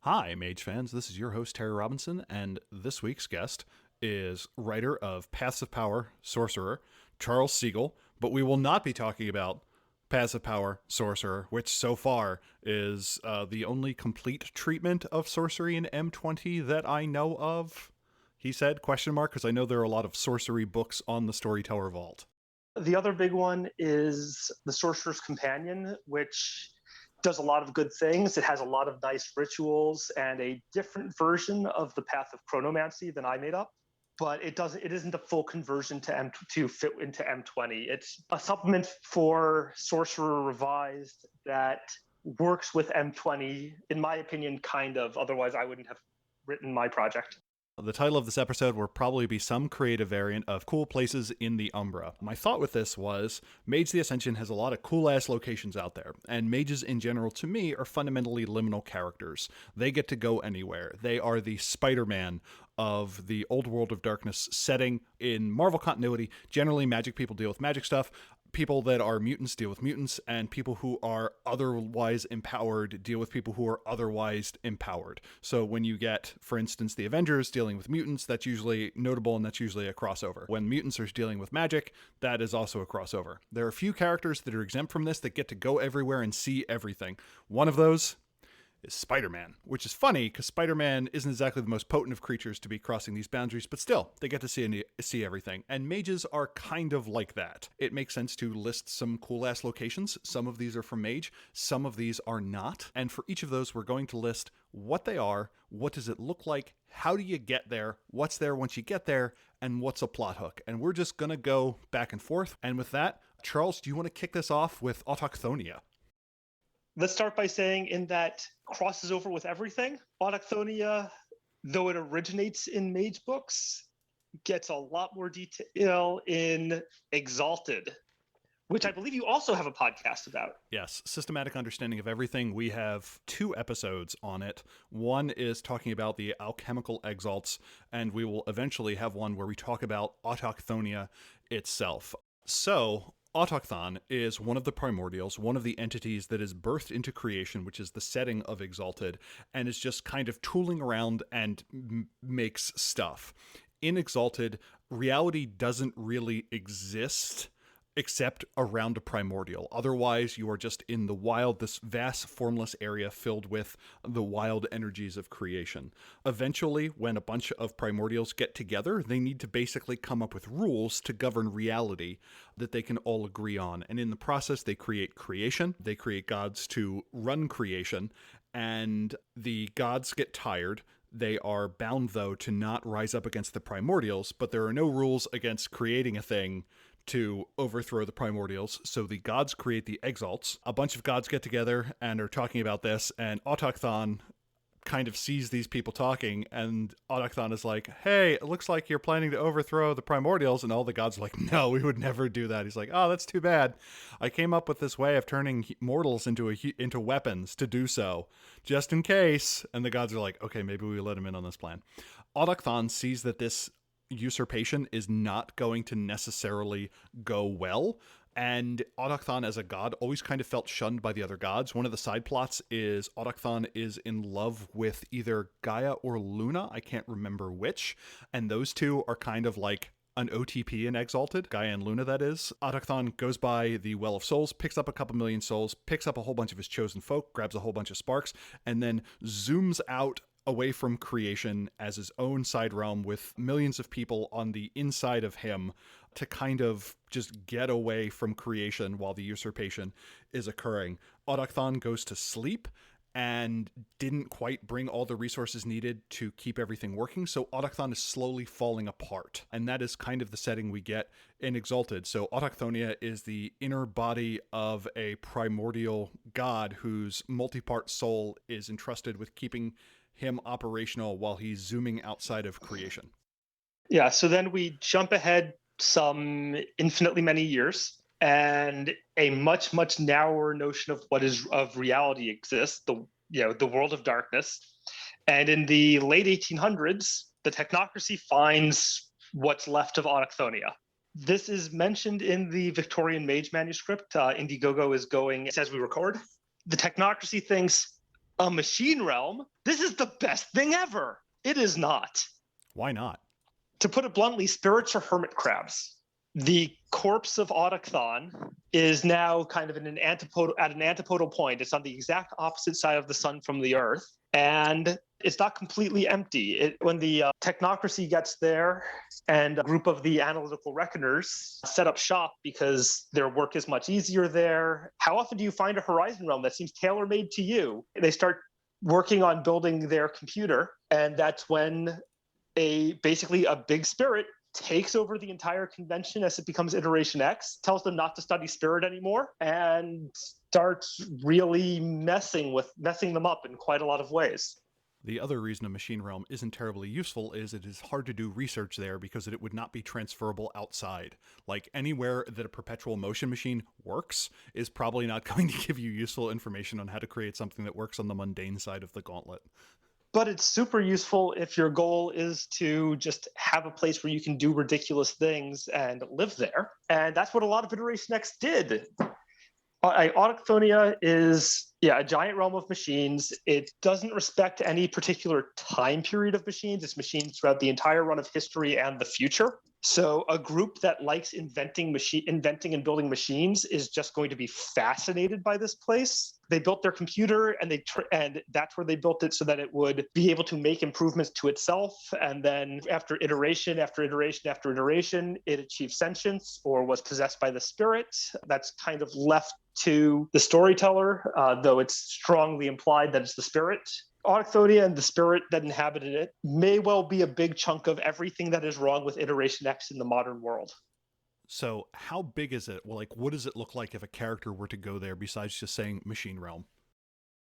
Hi, Mage fans. This is your host, Terry Robinson, and this week's guest is writer of Paths of Power, Sorcerer, Charles Siegel, but we will not be talking about Paths of Power, Sorcerer, which so far is the only complete treatment of sorcery in M20 that I know of. He said, question mark, because I know there are a lot of sorcery books on the Storyteller Vault. The other big one is The Sorcerer's Companion, which does a lot of good things. It has a lot of nice rituals and a different version of the Path of Chronomancy than I made up. But it isn't a full conversion to fit into M20. It's a supplement for Sorcerer Revised that works with M20, in my opinion, kind of. Otherwise, I wouldn't have written my project. The title of this episode will probably be some creative variant of Cool Places in the Umbra. My thought with this was, Mage the Ascension has a lot of cool-ass locations out there, and mages in general, to me, are fundamentally liminal characters. They get to go anywhere. They are the Spider-Man of the old World of Darkness setting. In Marvel continuity, generally magic people deal with magic stuff. People that are mutants deal with mutants, and people who are otherwise empowered deal with people who are otherwise empowered. So when you get, for instance, the Avengers dealing with mutants, that's usually notable, and that's usually a crossover. When mutants are dealing with magic, that is also a crossover. There are a few characters that are exempt from this that get to go everywhere and see everything. One of those is Spider-Man, which is funny because Spider-Man isn't exactly the most potent of creatures to be crossing these boundaries, but still, they get to see everything. And mages are kind of like that. It makes sense to list some cool-ass locations. Some of these are from Mage, some of these are not. And for each of those, we're going to list what they are, what does it look like, how do you get there, what's there once you get there, and what's a plot hook. And we're just going to go back and forth. And with that, Charles, do you want to kick this off with Autochthonia? Let's start by saying in that crosses over with everything. Autochthonia, though it originates in Mage books, gets a lot more detail in Exalted, which I believe you also have a podcast about. Yes, Systematic Understanding of Everything. We have 2 episodes on it. One is talking about the alchemical exalts, and we will eventually have one where we talk about Autochthonia itself. So, Autochthon is one of the primordials, one of the entities that is birthed into creation, which is the setting of Exalted, and is just kind of tooling around and makes stuff. In Exalted, reality doesn't really exist except around a primordial. Otherwise, you are just in the wild, this vast formless area filled with the wild energies of creation. Eventually, when a bunch of primordials get together, they need to basically come up with rules to govern reality that they can all agree on. And in the process, they create creation. They create gods to run creation, and the gods get tired. They are bound, though, to not rise up against the primordials, but there are no rules against creating a thing to overthrow the primordials, so the gods create the exalts. A bunch of gods get together and are talking about this, and Autochthon kind of sees these people talking, and Autochthon is like, hey, it looks like you're planning to overthrow the primordials, and all the gods are like, no, we would never do that. He's like, oh, that's too bad. I came up with this way of turning mortals into weapons to do so, just in case. And the gods are like, okay, maybe we let him in on this plan. Autochthon sees that this usurpation is not going to necessarily go well, and Autochthon as a god always kind of felt shunned by the other gods. One of the side plots is Autochthon is in love with either Gaia or Luna, I can't remember which, and those two are kind of like an OTP in Exalted, Gaia and Luna, that is. Autochthon goes by the Well of Souls, picks up a couple million souls, picks up a whole bunch of his chosen folk, grabs a whole bunch of sparks, and then zooms out away from creation as his own side realm with millions of people on the inside of him to kind of just get away from creation while the usurpation is occurring. Autochthon goes to sleep and didn't quite bring all the resources needed to keep everything working, so Autochthon is slowly falling apart. And that is kind of the setting we get in Exalted. So Autochthonia is the inner body of a primordial god whose multi-part soul is entrusted with keeping him operational while he's zooming outside of creation. Yeah, so then we jump ahead some infinitely many years, and a much, much narrower notion of what is of reality exists, the world of darkness. And in the late 1800s, the technocracy finds what's left of Autochthonia. This is mentioned in the Victorian Mage manuscript. Indiegogo is going as we record. The technocracy thinks, A machine realm? This is the best thing ever. It is not. Why not? To put it bluntly, spirits are hermit crabs. The corpse of Autochthon is now kind of at an antipodal point. It's on the exact opposite side of the sun from the Earth, and it's not completely empty. When the technocracy gets there and a group of the analytical reckoners set up shop because their work is much easier there, how often do you find a horizon realm that seems tailor-made to you? They start working on building their computer, and that's when basically a big spirit takes over the entire convention as it becomes Iteration X, tells them not to study spirit anymore, and starts really messing them up in quite a lot of ways. The other reason a machine realm isn't terribly useful is it is hard to do research there because it would not be transferable outside. Like, anywhere that a perpetual motion machine works is probably not going to give you useful information on how to create something that works on the mundane side of the gauntlet. But it's super useful if your goal is to just have a place where you can do ridiculous things and live there. And that's what a lot of Iteration X did. Autochthonia is a giant realm of machines. It doesn't respect any particular time period of machines. It's machines throughout the entire run of history and the future. So a group that likes inventing and building machines is just going to be fascinated by this place. They built their computer, and that's where they built it so that it would be able to make improvements to itself. And then after iteration, after iteration, after iteration, it achieved sentience or was possessed by the spirit. That's kind of left to the storyteller, though it's strongly implied that it's the spirit. Autochthonia and the spirit that inhabited it may well be a big chunk of everything that is wrong with Iteration X in the modern world. So how big is it? Well, like, what does it look like if a character were to go there besides just saying machine realm?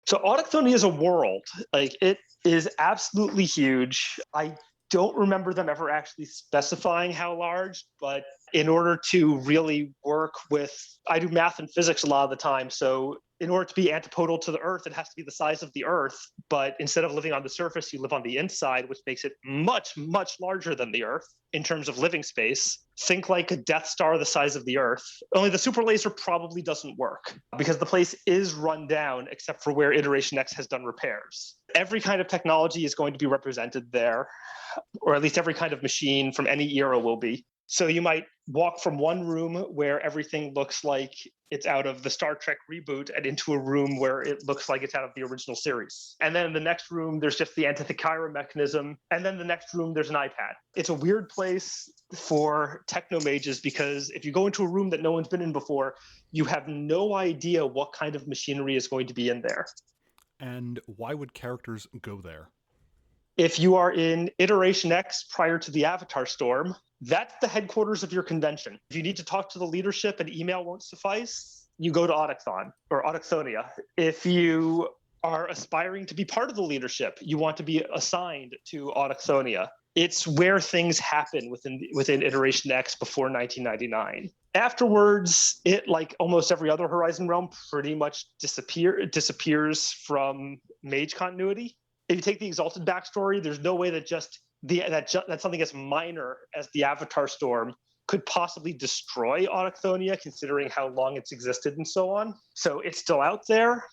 So Autochthonia is a world. Like, it is absolutely huge. I don't remember them ever actually specifying how large, but in order to really work with, I do math and physics a lot of the time. So in order to be antipodal to the Earth, it has to be the size of the Earth. But instead of living on the surface, you live on the inside, which makes it much, much larger than the Earth in terms of living space. Think like a Death Star the size of the Earth. Only the super laser probably doesn't work because the place is run down except for where Iteration X has done repairs. Every kind of technology is going to be represented there, or at least every kind of machine from any era will be. So you might walk from one room where everything looks like it's out of the Star Trek reboot and into a room where it looks like it's out of the original series. And then in the next room, there's just the Antithekira mechanism. And then the next room, there's an iPad. It's a weird place for techno mages because if you go into a room that no one's been in before, you have no idea what kind of machinery is going to be in there. And why would characters go there? If you are in Iteration X prior to the Avatar Storm, that's the headquarters of your convention. If you need to talk to the leadership and email won't suffice, you go to Autochthon or Autochthonia. If you are aspiring to be part of the leadership, you want to be assigned to Autochthonia. It's where things happen within Iteration X before 1999. Afterwards, it, like almost every other Horizon realm, pretty much disappears from Mage continuity. If you take the Exalted backstory, there's no way that that something as minor as the Avatar Storm could possibly destroy Autochthonia, considering how long it's existed and so on. So it's still out there,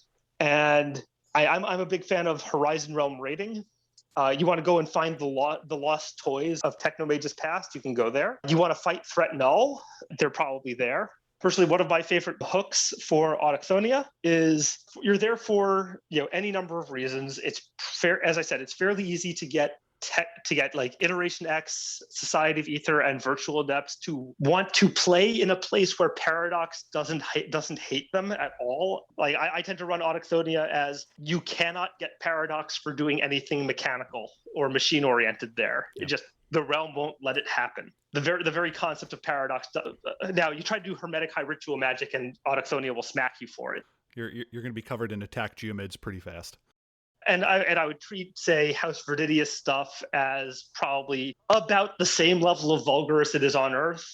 and I'm a big fan of Horizon Realm raiding. You want to go and find the lost toys of Technomage's past, you can go there. You want to fight Threat Null, they're probably there. Personally, one of my favorite hooks for Autochthonia is you're there for any number of reasons. It's fair, as I said, it's fairly easy to get like Iteration X, Society of Ether, and Virtual Adepts to want to play in a place where Paradox doesn't hate them at all. Like I tend to run Autochthonia as you cannot get Paradox for doing anything mechanical or machine oriented there. Yeah. The realm won't let it happen. The very concept of Paradox. Now you try to do Hermetic High Ritual magic, and Autochthonia will smack you for it. You're going to be covered in attack geomids pretty fast. And I would treat, say, House Verdidius stuff as probably about the same level of vulgar as it is on Earth.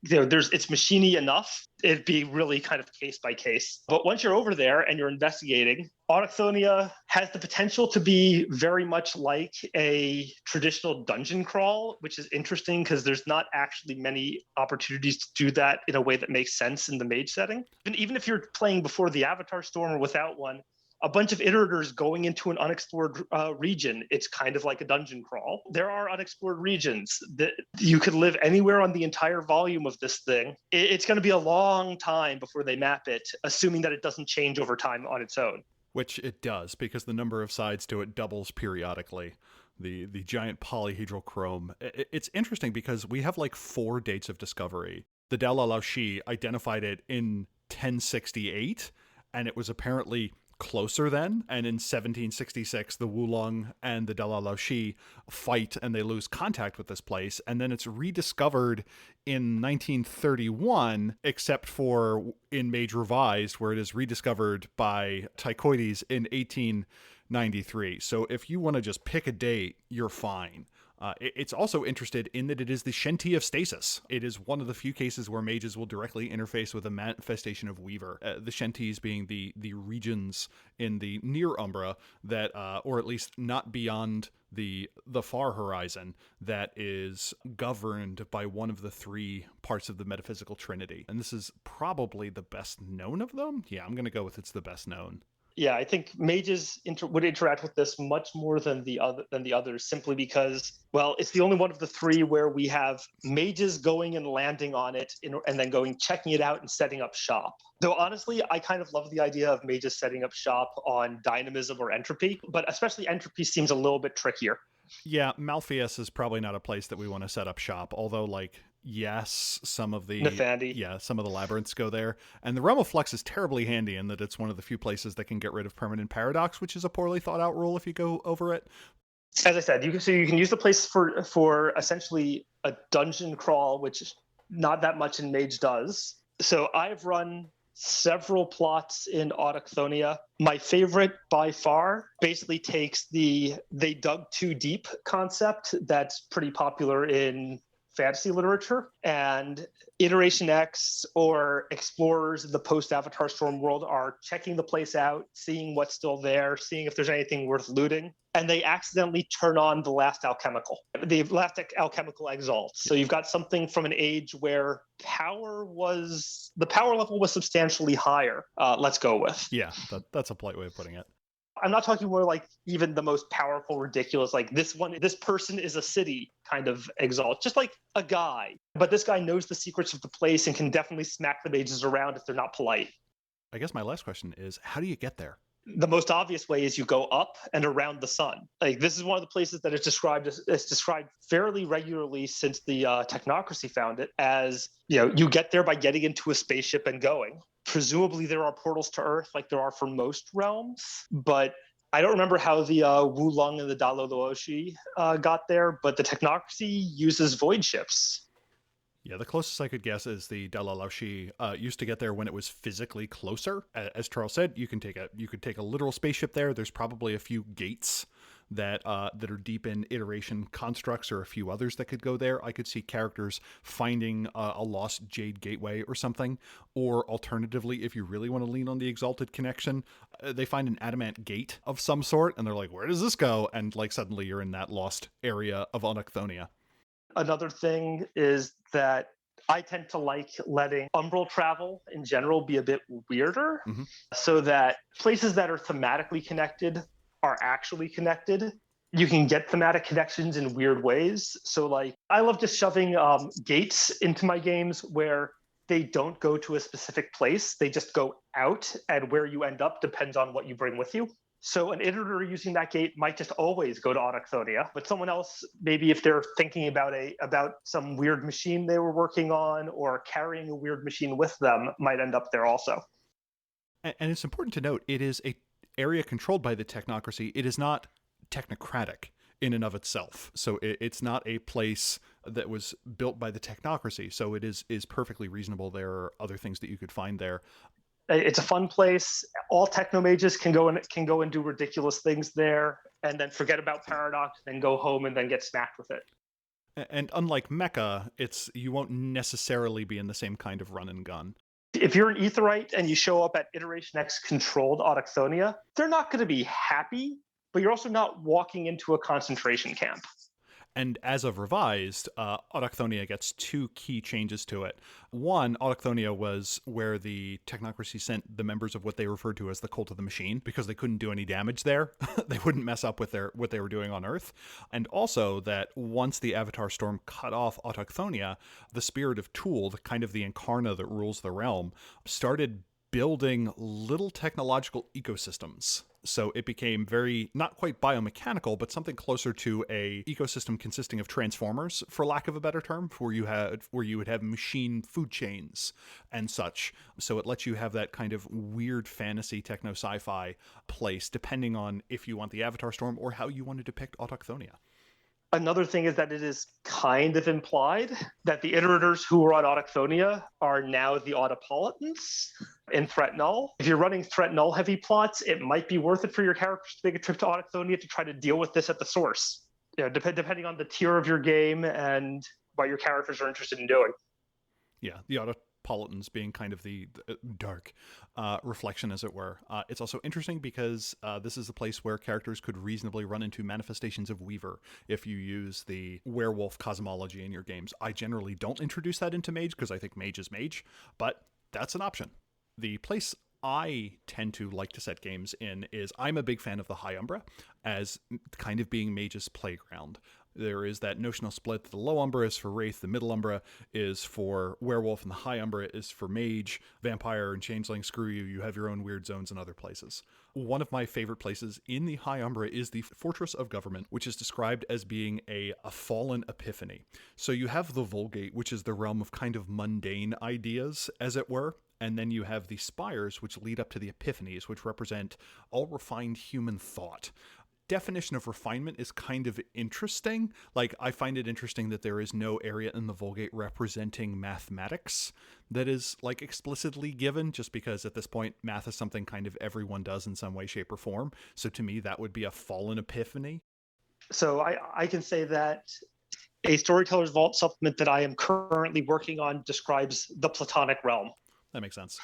It's machiny enough. It'd be really kind of case by case. But once you're over there and you're investigating, Autochthonia has the potential to be very much like a traditional dungeon crawl, which is interesting because there's not actually many opportunities to do that in a way that makes sense in the Mage setting. Even if you're playing before the Avatar Storm or without one, a bunch of iterators going into an unexplored region. It's kind of like a dungeon crawl. There are unexplored regions that you could live anywhere on the entire volume of this thing. It's going to be a long time before they map it, assuming that it doesn't change over time on its own. Which it does, because the number of sides to it doubles periodically. The giant polyhedral chrome. It's interesting because we have like 4 dates of discovery. The Dala Laoshi identified it in 1068, and it was apparently closer then. And in 1766, the Wulong and the Dala Laoshi fight and they lose contact with this place. And then it's rediscovered in 1931, except for in Mage Revised, where it is rediscovered by Tychoides in 1893. So if you want to just pick a date, you're fine. It's also interested in that it is the Shenty of Stasis. It is one of the few cases where mages will directly interface with a manifestation of Weaver. The Shenties being the regions in the near Umbra that, or at least not beyond the far horizon, that is governed by one of the 3 parts of the metaphysical trinity. And this is probably the best known of them. Yeah, I'm going to go with it's the best known. Yeah, I think mages would interact with this much more than the others, simply because, well, it's the only one of the 3 where we have mages going and landing on it, and then going, checking it out, and setting up shop. Though honestly, I kind of love the idea of mages setting up shop on dynamism or entropy, but especially entropy seems a little bit trickier. Yeah, Malpheus is probably not a place that we want to set up shop, although, like, yes, some of the labyrinths go there. And the Realm of Flux is terribly handy in that it's one of the few places that can get rid of permanent paradox, which is a poorly thought out rule if you go over it. As I said, you can use the place for essentially a dungeon crawl, which not that much in Mage does. So I've run several plots in Autochthonia. My favorite by far basically takes the "they dug too deep" concept that's pretty popular in fantasy literature, and Iteration X or explorers in the post-Avatar Storm world are checking the place out, seeing what's still there, seeing if there's anything worth looting, and they accidentally turn on the last alchemical exalt. So you've got something from an age where the power level was substantially higher. Let's go with. Yeah, that's a polite way of putting it. I'm not talking more like even the most powerful, ridiculous, like this person is a city kind of exalt, just like a guy. But this guy knows the secrets of the place and can definitely smack the mages around if they're not polite. I guess my last question is, how do you get there? The most obvious way is you go up and around the sun. Like, this is one of the places that is described fairly regularly since the technocracy found it as, you get there by getting into a spaceship and going. Presumably there are portals to Earth like there are for most realms, but I don't remember how the Wulong and the Dala Laoshi got there, but the technocracy uses void ships. Yeah, the closest I could guess is the Dala Laoshi used to get there when it was physically closer. As Charles said, you could take a literal spaceship there. There's probably a few gates that are deep in iteration constructs, or a few others that could go there. I could see characters finding a lost Jade Gateway or something, or alternatively, if you really want to lean on the Exalted connection, they find an adamant gate of some sort, and they're like, where does this go? And like suddenly you're in that lost area of Autochthonia. Another thing is that I tend to like letting umbral travel in general be a bit weirder, so that places that are thematically connected are actually connected. You can get thematic connections in weird ways. So like, I love just shoving gates into my games where they don't go to a specific place. They just go out, and where you end up depends on what you bring with you. So an editor using that gate might just always go to Autochthonia, but someone else, maybe if they're thinking about some weird machine they were working on or carrying a weird machine with them, might end up there also. And it's important to note, it is a area controlled by the technocracy. It is not technocratic in and of itself. So it's not a place that was built by the technocracy. So it is perfectly reasonable. There are other things that you could find there. It's a fun place. All technomages can go and do ridiculous things there, and then forget about Paradox, then go home and then get smacked with it. And unlike Mecca, you won't necessarily be in the same kind of run and gun. If you're an Aetherite and you show up at Iteration X controlled Autochthonia, they're not going to be happy, but you're also not walking into a concentration camp. And as of revised, Autochthonia gets two key changes to it. One, Autochthonia was where the technocracy sent the members of what they referred to as the Cult of the Machine because they couldn't do any damage there. They wouldn't mess up with what they were doing on Earth. And also that once the Avatar Storm cut off Autochthonia, the Spirit of Tool, the kind of the Incarna that rules the realm, started building little technological ecosystems. So it became very, not quite biomechanical, but something closer to a ecosystem consisting of transformers, for lack of a better term, where you would have machine food chains and such. So it lets you have that kind of weird fantasy techno sci-fi place, depending on if you want the Avatar Storm or how you want to depict Autochthonia. Another thing is that it is kind of implied that the iterators who were on Autochthonia are now the Autopolitans in threat null. If you're running threat null heavy plots, it might be worth it for your characters to make a trip to Autochthonia to try to deal with this at the source. Depending on the tier of your game and what your characters are interested in doing. Yeah, the Autopolitans being kind of the dark reflection, as it were. It's also interesting because this is a place where characters could reasonably run into manifestations of Weaver if you use the werewolf cosmology in your games. I generally don't introduce that into Mage because I think Mage is Mage, but that's an option. The place I tend to like to set games in is I'm a big fan of the High Umbra as kind of being Mage's playground. There is that notional split that the low Umbra is for Wraith, the middle Umbra is for Werewolf, and the high Umbra is for Mage, Vampire, and Changeling. Screw you, you have your own weird zones in other places. One of my favorite places in the high Umbra is the Fortress of Government, which is described as being a fallen epiphany. So you have the Vulgate, which is the realm of kind of mundane ideas, as it were, and then you have the spires, which lead up to the epiphanies, which represent all refined human thought. Definition of refinement is kind of interesting. Like, I find it interesting that there is no area in the Vulgate representing mathematics that is, like, explicitly given, just because at this point, math is something kind of everyone does in some way, shape, or form. So to me, that would be a fallen epiphany. So I can say that a Storyteller's Vault supplement that I am currently working on describes the Platonic realm. That makes sense.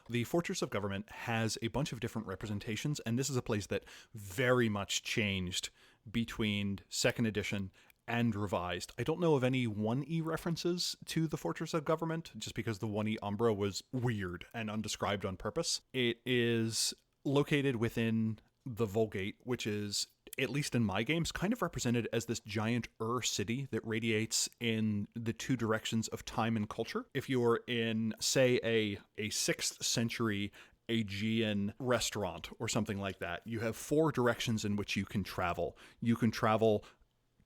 The Fortress of Government has a bunch of different representations, and this is a place that very much changed between 2nd edition and revised. I don't know of any 1E references to the Fortress of Government, just because the 1E Umbra was weird and undescribed on purpose. It is located within the Vulgate, which is, at least in my games, kind of represented as this giant city that radiates in the two directions of time and culture. If you're in, say, a 6th century Aegean restaurant or something like that, you have 4 directions in which you can travel. You can travel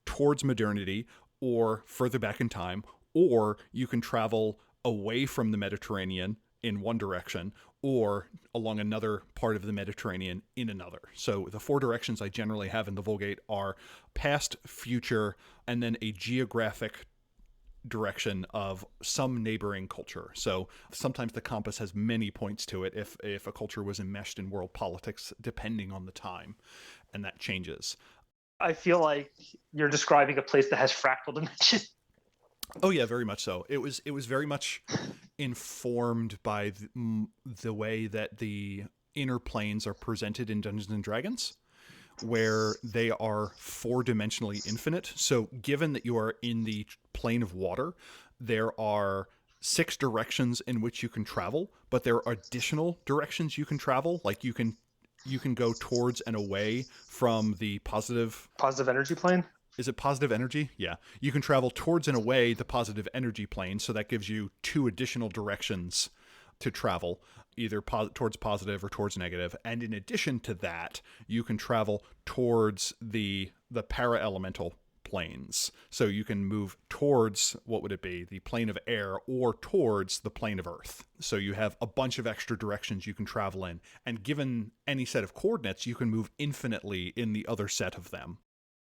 towards modernity or further back in time, or you can travel away from the Mediterranean in one direction, or along another part of the Mediterranean in another. So the 4 directions I generally have in the Vulgate are past, future, and then a geographic direction of some neighboring culture. So sometimes the compass has many points to it if a culture was enmeshed in world politics, depending on the time, and that changes. I feel like you're describing a place that has fractal dimension. Oh yeah, very much so. It was very much informed by the way that the inner planes are presented in Dungeons and Dragons, where they are 4-dimensionally infinite. So given that you are in the plane of water, there are 6 directions in which you can travel, but there are additional directions you can travel. Like you can go towards and away from the positive energy plane. Is it positive energy? Yeah. You can travel towards and away the positive energy plane, so that gives you 2 additional directions to travel, either towards positive or towards negative. And in addition to that, you can travel towards the para-elemental planes. So you can move towards, what would it be, the plane of air, or towards the plane of earth. So you have a bunch of extra directions you can travel in. And given any set of coordinates, you can move infinitely in the other set of them.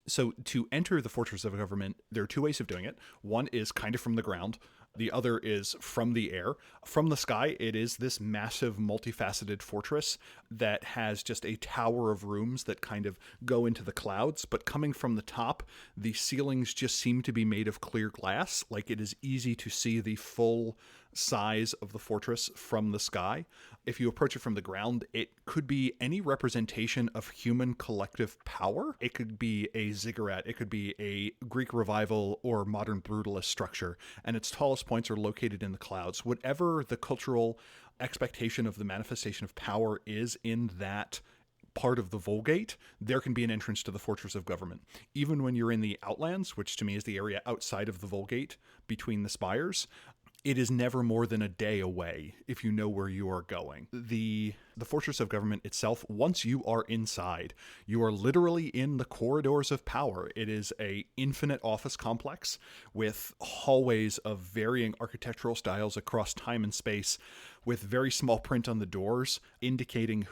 So to enter the Fortress of Government, there are 2 ways of doing it. One is kind of from the ground. The other is from the air. From the sky, it is this massive, multifaceted fortress that has just a tower of rooms that kind of go into the clouds. But coming from the top, the ceilings just seem to be made of clear glass. Like, it is easy to see the full size of the fortress from the sky. If you approach it from the ground, it could be any representation of human collective power. It could be a ziggurat, it could be a Greek revival or modern brutalist structure, and its tallest points are located in the clouds. Whatever the cultural expectation of the manifestation of power is in that part of the Vulgate, there can be an entrance to the Fortress of Government. Even when you're in the Outlands, which to me is the area outside of the Vulgate between the spires, it is never more than a day away if you know where you are going. The Fortress of Government itself, once you are inside, you are literally in the corridors of power. It is a infinite office complex with hallways of varying architectural styles across time and space, with very small print on the doors indicating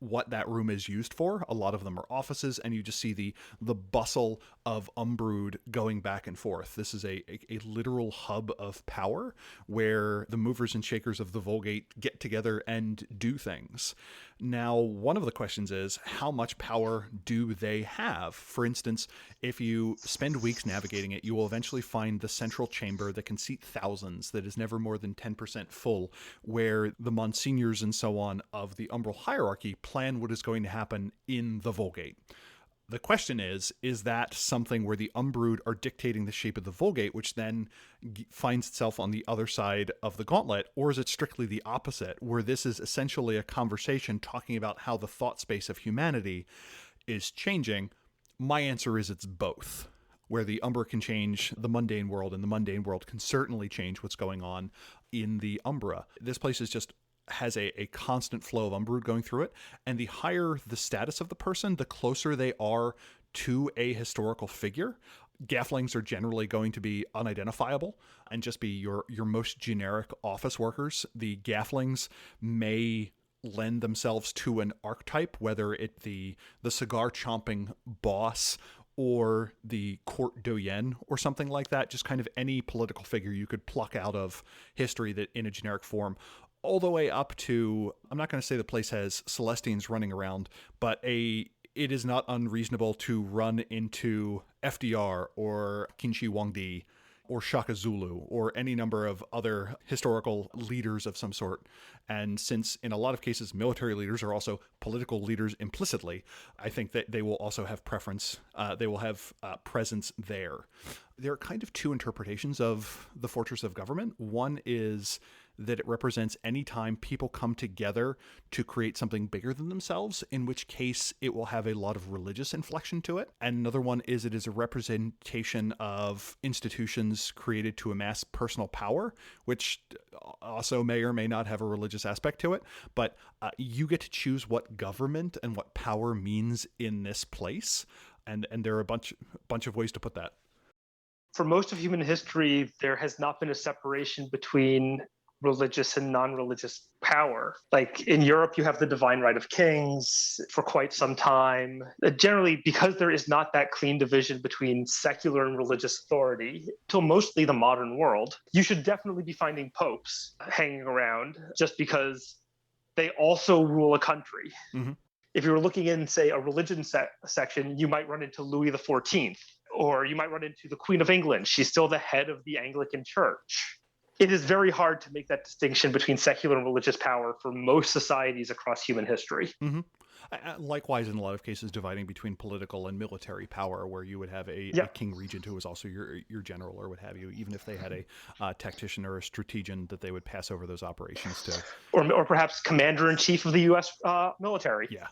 what that room is used for. A lot of them are offices, and you just see the bustle of Umbrood going back and forth. This is a literal hub of power where the movers and shakers of the Vulgate get together and do things. Now, one of the questions is, how much power do they have? For instance, if you spend weeks navigating it, you will eventually find the central chamber that can seat thousands, that is never more than 10% full, where the Monsignors and so on of the Umbral hierarchy plan what is going to happen in the Vulgate. The question is that something where the Umbrood are dictating the shape of the Vulgate, which then finds itself on the other side of the gauntlet, or is it strictly the opposite, where this is essentially a conversation talking about how the thought space of humanity is changing? My answer is it's both, where the Umbra can change the mundane world, and the mundane world can certainly change what's going on in the Umbra. This place is just has a constant flow of Umbrood going through it, and the higher the status of the person, the closer they are to a historical figure. Gafflings are generally going to be unidentifiable and just be your most generic office workers. The Gafflings may lend themselves to an archetype, whether it the cigar-chomping boss or the court doyen or something like that, just kind of any political figure you could pluck out of history that in a generic form, all the way up to, I'm not going to say the place has Celestines running around, but it is not unreasonable to run into FDR or Kinshi Wangdi or Shaka Zulu or any number of other historical leaders of some sort. And since in a lot of cases military leaders are also political leaders implicitly, I think that they will also have preference. They will have presence there. There are kind of two interpretations of the Fortress of Government. One is that it represents any time people come together to create something bigger than themselves, in which case it will have a lot of religious inflection to it. And another one is it is a representation of institutions created to amass personal power, which also may or may not have a religious aspect to it. But you get to choose what government and what power means in this place. And there are a bunch of ways to put that. For most of human history, there has not been a separation between religious and non-religious power. Like in Europe, you have the divine right of kings for quite some time. Generally, because there is not that clean division between secular and religious authority till mostly the modern world, you should definitely be finding popes hanging around just because they also rule a country. Mm-hmm. If you were looking in, say, a religion section, you might run into Louis XIV, or you might run into the Queen of England. She's still the head of the Anglican Church. It is very hard to make that distinction between secular and religious power for most societies across human history. Mm-hmm. Likewise, in a lot of cases, dividing between political and military power, where you would have a king regent who was also your general or what have you, even if they had a tactician or a strategian that they would pass over those operations to. Or perhaps commander-in-chief of the U.S. Military. Yeah.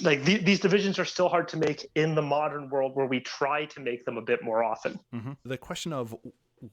Like these divisions are still hard to make in the modern world, where we try to make them a bit more often. Mm-hmm. The question of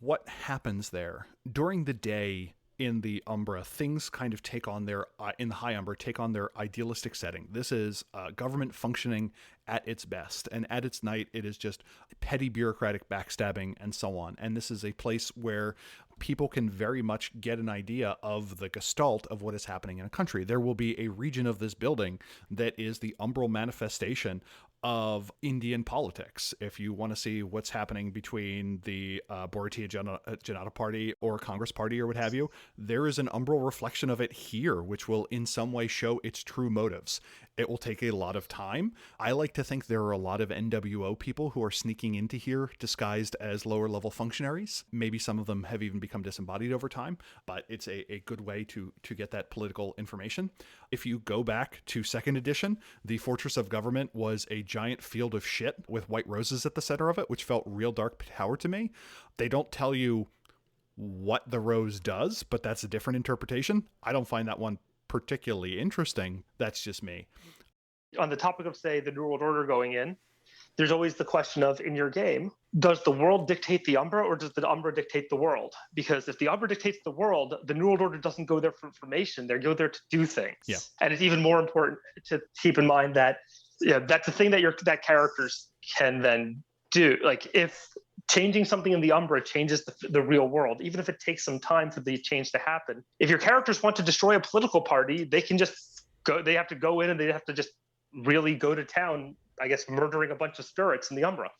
what happens there during the day in the Umbra, things kind of take on their in the High Umbra take on their idealistic setting. This is government functioning at its best, and at its night it is just petty bureaucratic backstabbing and so on. And this is a place where people can very much get an idea of the gestalt of what is happening in a country. There will be a region of this building that is the umbral manifestation of Indian politics. If you want to see what's happening between the Bharatiya Janata Party or Congress Party or what have you, there is an umbral reflection of it here, which will in some way show its true motives. It will take a lot of time. I like to think there are a lot of NWO people who are sneaking into here disguised as lower level functionaries. Maybe some of them have even become disembodied over time, but it's a good way to get that political information. If you go back to 2nd edition, the Fortress of Government was a giant field of shit with white roses at the center of it, which felt real Dark Tower to me. They don't tell you what the rose does, but that's a different interpretation. I don't find that one particularly interesting. That's just me. On the topic of, say, the New World Order going in, there's always the question of, in your game, does the world dictate the Umbra or does the Umbra dictate the world? Because if the Umbra dictates the world, the New World Order doesn't go there for information. They go there to do things. Yeah. And it's even more important to keep in mind that that's the thing that characters can then do. Like, if changing something in the Umbra changes the real world, even if it takes some time for the change to happen. If your characters want to destroy a political party, they can just go. They have to go in and they have to just really go to town, I guess, murdering a bunch of spirits in the Umbra.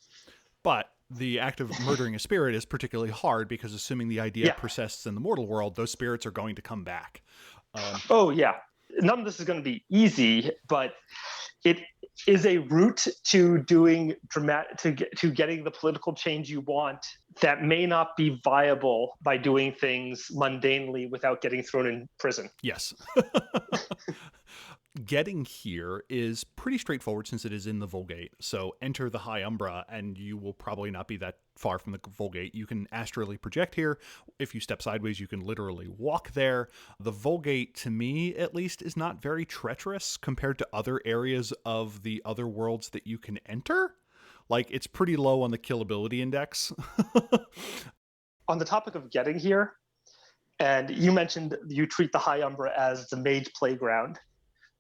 But the act of murdering a spirit is particularly hard because assuming the idea persists in the mortal world, those spirits are going to come back. Oh, yeah. None of this is going to be easy, but it is a route to doing to getting the political change you want that may not be viable by doing things mundanely without getting thrown in prison. Yes. Getting here is pretty straightforward since it is in the Vulgate. So enter the High Umbra and you will probably not be that far from the Vulgate. You can astrally project here. If you step sideways, you can literally walk there. The Vulgate, to me at least, is not very treacherous compared to other areas of the other worlds that you can enter. Like, it's pretty low on the killability index. On the topic of getting here, and you mentioned you treat the High Umbra as the Mage playground.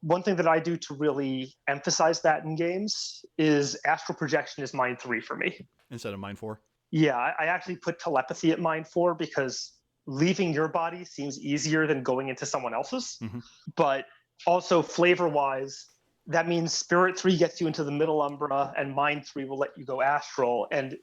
One thing that I do to really emphasize that in games is astral projection is mine 3 for me. Instead of mine 4? Yeah, I actually put telepathy at mine 4 because leaving your body seems easier than going into someone else's. Mm-hmm. But also flavor-wise, that means Spirit 3 gets you into the middle Umbra and Mind 3 will let you go astral. And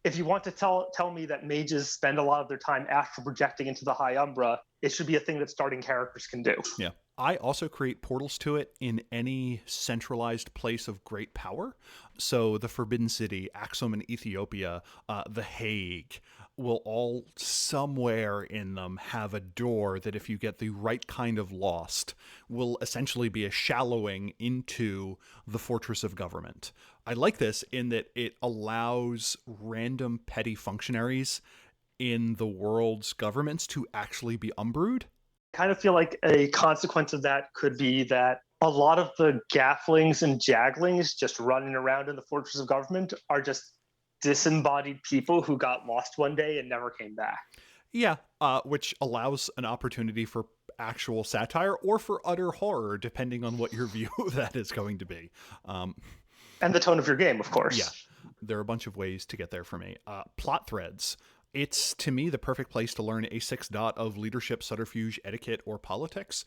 if you want to tell me that mages spend a lot of their time astral projecting into the High Umbra, it should be a thing that starting characters can do. Yeah. I also create portals to it in any centralized place of great power. So the Forbidden City, Axum in Ethiopia, The Hague will all somewhere in them have a door that if you get the right kind of lost will essentially be a shallowing into the Fortress of Government. I like this in that it allows random petty functionaries in the world's governments to actually be umbrued. I kind of feel like a consequence of that could be that a lot of the gafflings and jagglings just running around in the Fortress of Government are just disembodied people who got lost one day and never came back. Yeah, which allows an opportunity for actual satire or for utter horror, depending on what your view of that is going to be. And the tone of your game, of course. Yeah, there are a bunch of ways to get there for me. Plot threads. It's, to me, the perfect place to learn a 6 dot of leadership, subterfuge, etiquette, or politics.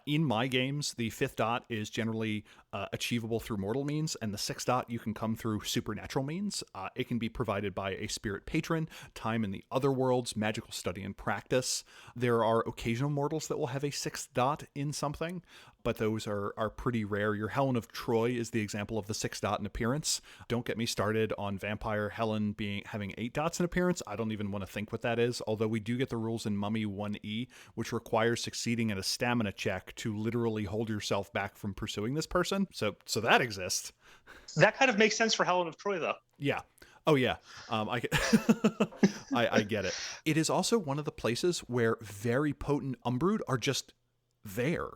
In my games, the 5th dot is generally achievable through mortal means, and the 6th dot you can come through supernatural means. It can be provided by a spirit patron, time in the other worlds, magical study and practice. There are occasional mortals that will have a 6th dot in something, but those are pretty rare. Your Helen of Troy is the example of the 6 dot in appearance. Don't get me started on Vampire Helen having 8 dots in appearance. I don't even want to think what that is, although we do get the rules in Mummy 1E, which requires succeeding at a stamina check to literally hold yourself back from pursuing this person. So that exists. That kind of makes sense for Helen of Troy, though. Yeah. Oh, yeah. I get it. It is also one of the places where very potent Umbrood are just there.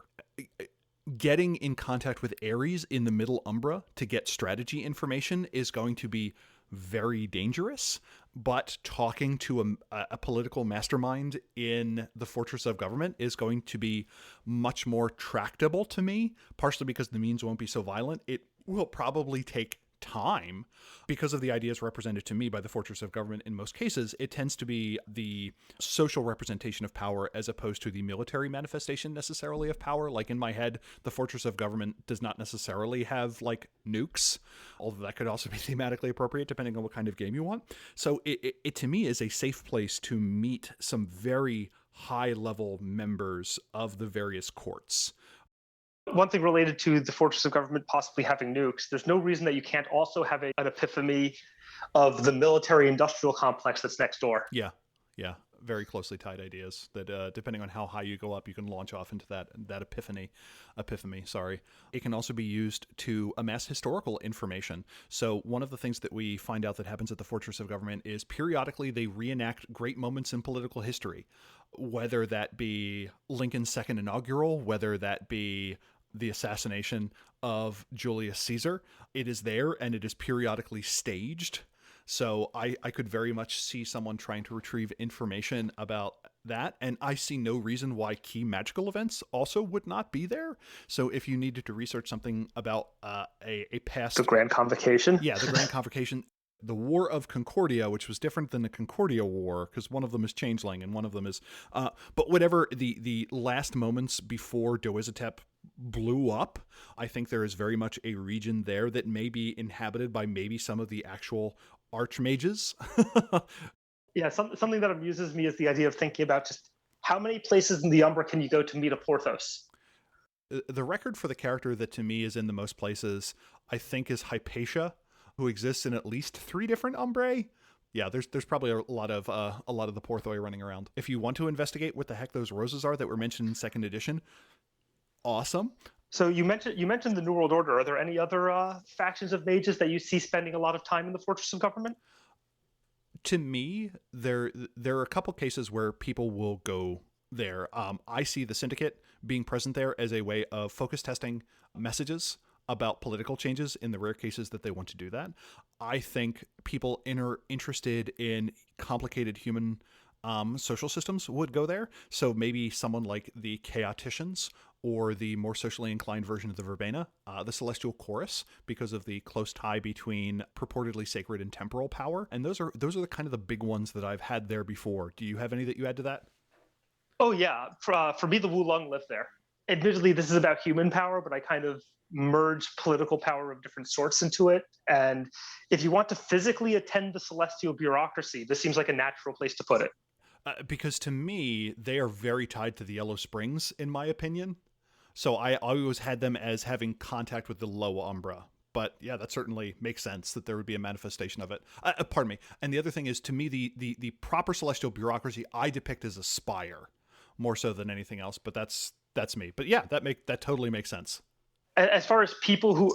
Getting in contact with Ares in the middle Umbra to get strategy information is going to be very dangerous, but talking to a political mastermind in the Fortress of Government is going to be much more tractable to me, partially because the means won't be so violent. It will probably take time, because of the ideas represented to me by the Fortress of Government in most cases, it tends to be the social representation of power as opposed to the military manifestation necessarily of power. Like in my head, the Fortress of Government does not necessarily have like nukes, although that could also be thematically appropriate depending on what kind of game you want. So it to me is a safe place to meet some very high-level members of the various courts. One thing related to the Fortress of Government possibly having nukes, there's no reason that you can't also have an epiphany of the military-industrial complex that's next door. Yeah. Very closely tied ideas that depending on how high you go up, you can launch off into that epiphany. It can also be used to amass historical information. So one of the things that we find out that happens at the Fortress of Government is periodically they reenact great moments in political history, whether that be Lincoln's second inaugural, whether that be the assassination of Julius Caesar. It is there and it is periodically staged. So I could very much see someone trying to retrieve information about that, and I see no reason why key magical events also would not be there. So if you needed to research something about a past... The Grand Convocation? Yeah, the Grand Convocation. The War of Concordia, which was different than the Concordia War, because one of them is Changeling and one of them is... but whatever, the last moments before Doizhotep blew up, I think there is very much a region there that may be inhabited by maybe some of the actual archmages. Yeah, something that amuses me is the idea of thinking about just how many places in the Umbra can you go to meet a Porthos? The record for the character that to me is in the most places, I think, is Hypatia, who exists in at least 3 different Umbrae. Yeah, there's probably a lot of the Porthoi running around. If you want to investigate what the heck those roses are that were mentioned in 2nd edition, awesome. So you mentioned the New World Order. Are there any other factions of mages that you see spending a lot of time in the Fortress of Government? To me, there are a couple cases where people will go there. I see the Syndicate being present there as a way of focus testing messages about political changes in the rare cases that they want to do that. I think people interested in complicated human social systems would go there. So maybe someone like the Chaoticians or the more socially inclined version of the Verbena, the Celestial Chorus, because of the close tie between purportedly sacred and temporal power. And those are the kind of the big ones that I've had there before. Do you have any that you add to that? Oh yeah, for me, the Wulong live there. Admittedly, this is about human power, but I kind of merge political power of different sorts into it. And if you want to physically attend the celestial bureaucracy, this seems like a natural place to put it. Because to me, they are very tied to the Yellow Springs, in my opinion. So I always had them as having contact with the Lower Umbra. But yeah, that certainly makes sense that there would be a manifestation of it. Pardon me. And the other thing is, to me, the proper celestial bureaucracy I depict as a spire, more so than anything else. But that's me. But yeah, that totally makes sense. As far as people who,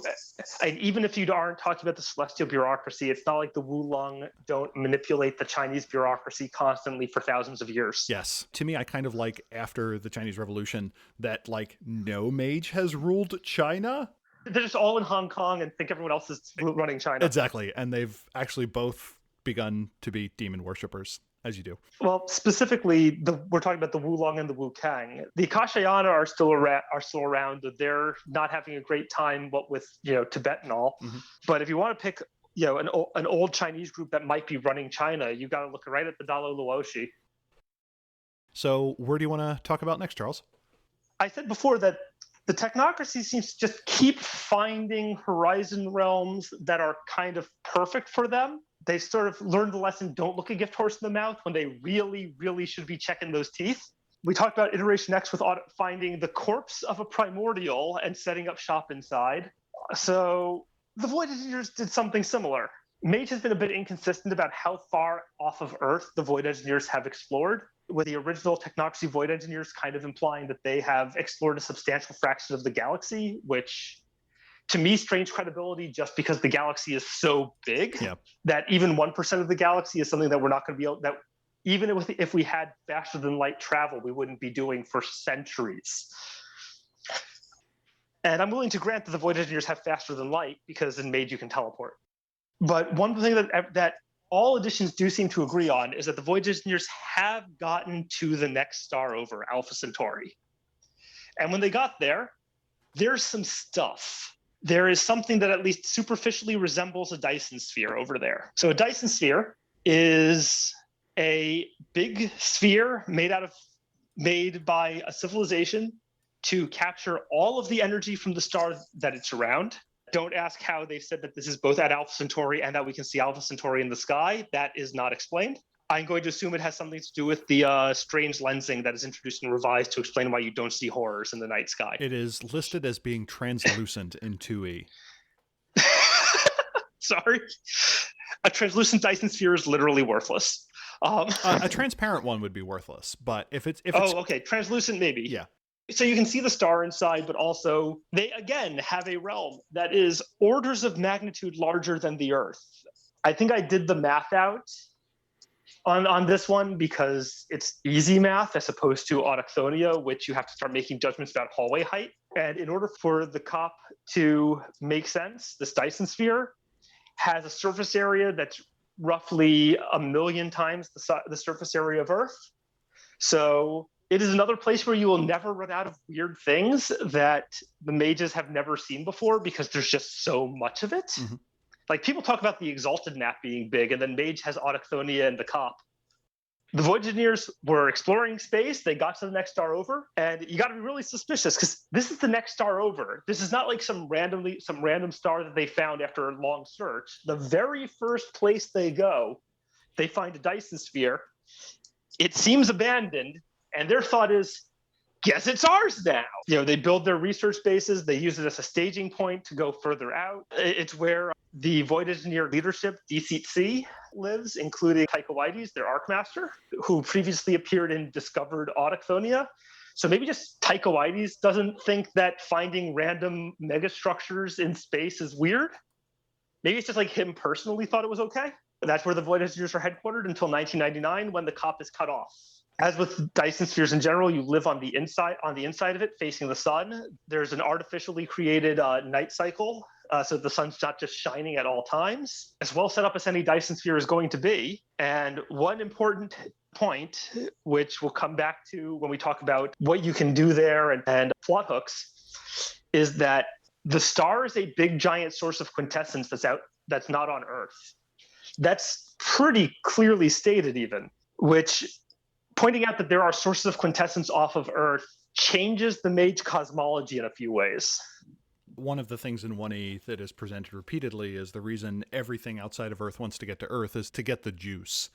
even if you aren't talking about the celestial bureaucracy, it's not like the Wulong don't manipulate the Chinese bureaucracy constantly for thousands of years. Yes. To me, I kind of like after the Chinese Revolution that like no mage has ruled China. They're just all in Hong Kong and think everyone else is running China. Exactly. And they've actually both begun to be demon worshippers, as you do. Well, specifically, we're talking about the Wulong and the Wukang. The Akashayana are still around. They're not having a great time, what with Tibet and all. Mm-hmm. But if you want to pick an old Chinese group that might be running China, you got to look right at the Dalo Luoshi. So where do you want to talk about next, Charles? I said before that the technocracy seems to just keep finding horizon realms that are kind of perfect for them. They sort of learned the lesson, don't look a gift horse in the mouth when they really, really should be checking those teeth. We talked about Iteration X with finding the corpse of a primordial and setting up shop inside. So the Void Engineers did something similar. Mage has been a bit inconsistent about how far off of Earth the Void Engineers have explored, with the original Technocracy Void Engineers kind of implying that they have explored a substantial fraction of the galaxy, which to me strains credibility just because the galaxy is so big that even 1% of the galaxy is something that we're not going to be able, that even if we had faster than light travel, we wouldn't be doing for centuries. And I'm willing to grant that the Void Engineers have faster than light because in Mage you can teleport. But one thing that all editions do seem to agree on is that the Void Engineers have gotten to the next star over, Alpha Centauri. And when they got there, there's some stuff there is something that at least superficially resembles a Dyson sphere over there. So a Dyson sphere is a big sphere made by a civilization to capture all of the energy from the star that it's around. Don't ask how they said that this is both at Alpha Centauri and that we can see Alpha Centauri in the sky. That is not explained. I'm going to assume it has something to do with the strange lensing that is introduced and revised to explain why you don't see horrors in the night sky. It is listed as being translucent in 2E. Sorry. A translucent Dyson sphere is literally worthless. A transparent one would be worthless, but if it's okay, translucent maybe. Yeah. So you can see the star inside, but also they again have a realm that is orders of magnitude larger than the Earth. I think I did the math out on this one because it's easy math as opposed to Autochthonia, which you have to start making judgments about hallway height. And in order for the COP to make sense, this Dyson sphere has a surface area that's roughly 1 million times the surface area of Earth. So it is another place where you will never run out of weird things that the mages have never seen before because there's just so much of it. Mm-hmm. Like people talk about the Exalted map being big, and then Mage has Autochthonia and the COP. The Void Engineers were exploring space. They got to the next star over, and you got to be really suspicious because this is the next star over. This is not like some random star that they found after a long search. The very first place they go, they find a Dyson sphere. It seems abandoned, and their thought is, guess it's ours now. You know, they build their research bases. They use it as a staging point to go further out. It's where the Void Engineer leadership, DCC, lives, including Tychoides, their Archmaster, who previously appeared in Discovered Autochthonia. So maybe just Tychoides doesn't think that finding random megastructures in space is weird. Maybe it's just like him personally thought it was okay. That's where the Void Engineers are headquartered until 1999 when the COP is cut off. As with Dyson spheres in general, you live on the inside of it, facing the sun. There's an artificially created night cycle, so the sun's not just shining at all times. As well set up as any Dyson sphere is going to be. And one important point, which we'll come back to when we talk about what you can do there and plot hooks, is that the star is a big giant source of quintessence that's not on Earth. That's pretty clearly stated even, which pointing out that there are sources of quintessence off of Earth changes the Mage cosmology in a few ways. One of the things in 1E that is presented repeatedly is the reason everything outside of Earth wants to get to Earth is to get the juice.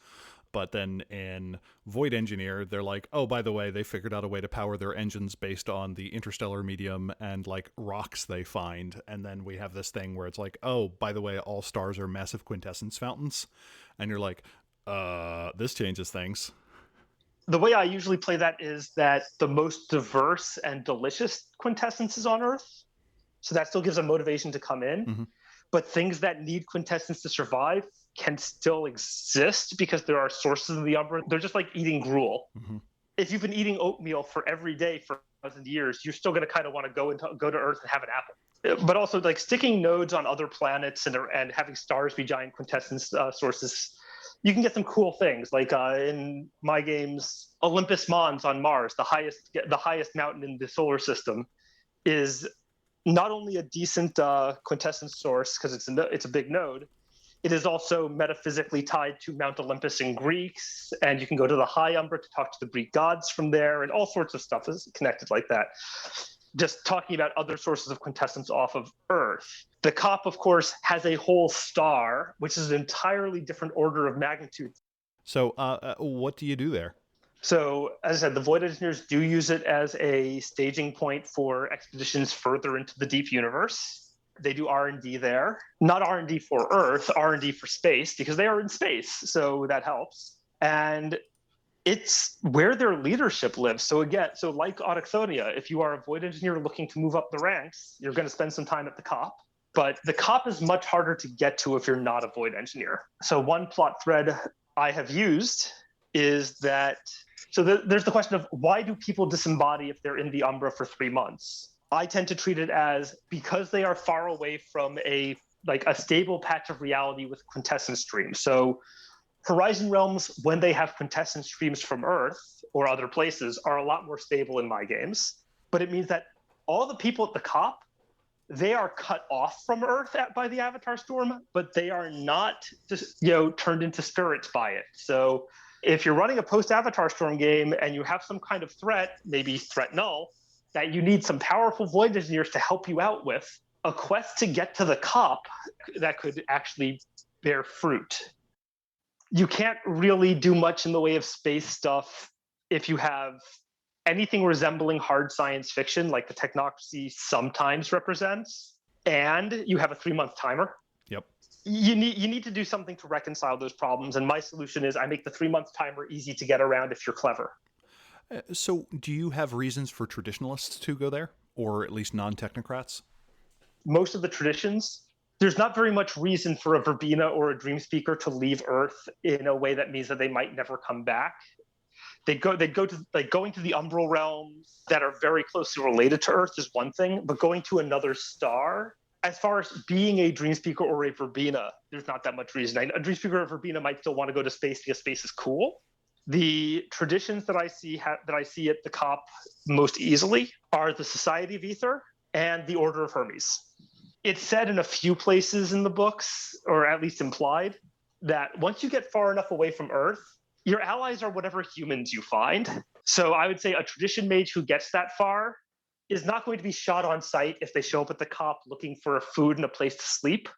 But then in Void Engineer, they're like, oh, by the way, they figured out a way to power their engines based on the interstellar medium and like rocks they find. And then we have this thing where it's like, oh, by the way, all stars are massive quintessence fountains. And you're like, this changes things. The way I usually play that is that the most diverse and delicious quintessence is on Earth. So that still gives a motivation to come in. Mm-hmm. But things that need quintessence to survive can still exist because there are sources of the Umbra. They're just like eating gruel. Mm-hmm. If you've been eating oatmeal for every day for 1,000 years, you're still going to kind of want to go to Earth and have an apple. But also like sticking nodes on other planets and having stars be giant quintessence sources, you can get some cool things. Like in my games, Olympus Mons on Mars, the highest mountain in the solar system, is not only a decent quintessence source because it's a big node. It is also metaphysically tied to Mount Olympus in Greeks, and you can go to the High Umbra to talk to the Greek gods from there, and all sorts of stuff is connected like that. Just talking about other sources of quintessence off of Earth. The COP, of course, has a whole star, which is an entirely different order of magnitude. So what do you do there? So, as I said, the Void Engineers do use it as a staging point for expeditions further into the deep universe. They do R&D there. Not R&D for Earth, R&D for space, because they are in space, so that helps. And it's where their leadership lives. So like Autochthonia, if you are a Void Engineer looking to move up the ranks, you're going to spend some time at the COP. But the COP is much harder to get to if you're not a Void Engineer. So one plot thread I have used is that, there's the question of why do people disembody if they're in the Umbra for 3 months? I tend to treat it as because they are far away from a stable patch of reality with quintessence streams. So Horizon Realms, when they have quintessence streams from Earth or other places, are a lot more stable in my games. But it means that all the people at the COP they are cut off from Earth by the Avatar Storm, but they are not just turned into spirits by it. So if you're running a post-Avatar Storm game and you have some kind of threat, maybe threat null, that you need some powerful void engineers to help you out with, a quest to get to the cop that could actually bear fruit. You can't really do much in the way of space stuff if you have anything resembling hard science fiction, like the technocracy sometimes represents, and you have a 3-month timer. Yep. You need to do something to reconcile those problems. And my solution is I make the 3-month timer easy to get around if you're clever. So do you have reasons for traditionalists to go there, or at least non-technocrats? Most of the traditions, there's not very much reason for a Verbena or a Dream Speaker to leave Earth in a way that means that they might never come back. They go to, like, going to the Umbral realms that are very closely related to Earth is one thing, but going to another star, as far as being a Dream Speaker or a Verbena, there's not that much reason. A Dream Speaker or a Verbena might still want to go to space because space is cool. The traditions that I see at the COP most easily are the Society of Ether and the Order of Hermes. It's said in a few places in the books, or at least implied, that once you get far enough away from Earth, your allies are whatever humans you find. So I would say a tradition mage who gets that far is not going to be shot on sight if they show up at the COP looking for food and a place to sleep.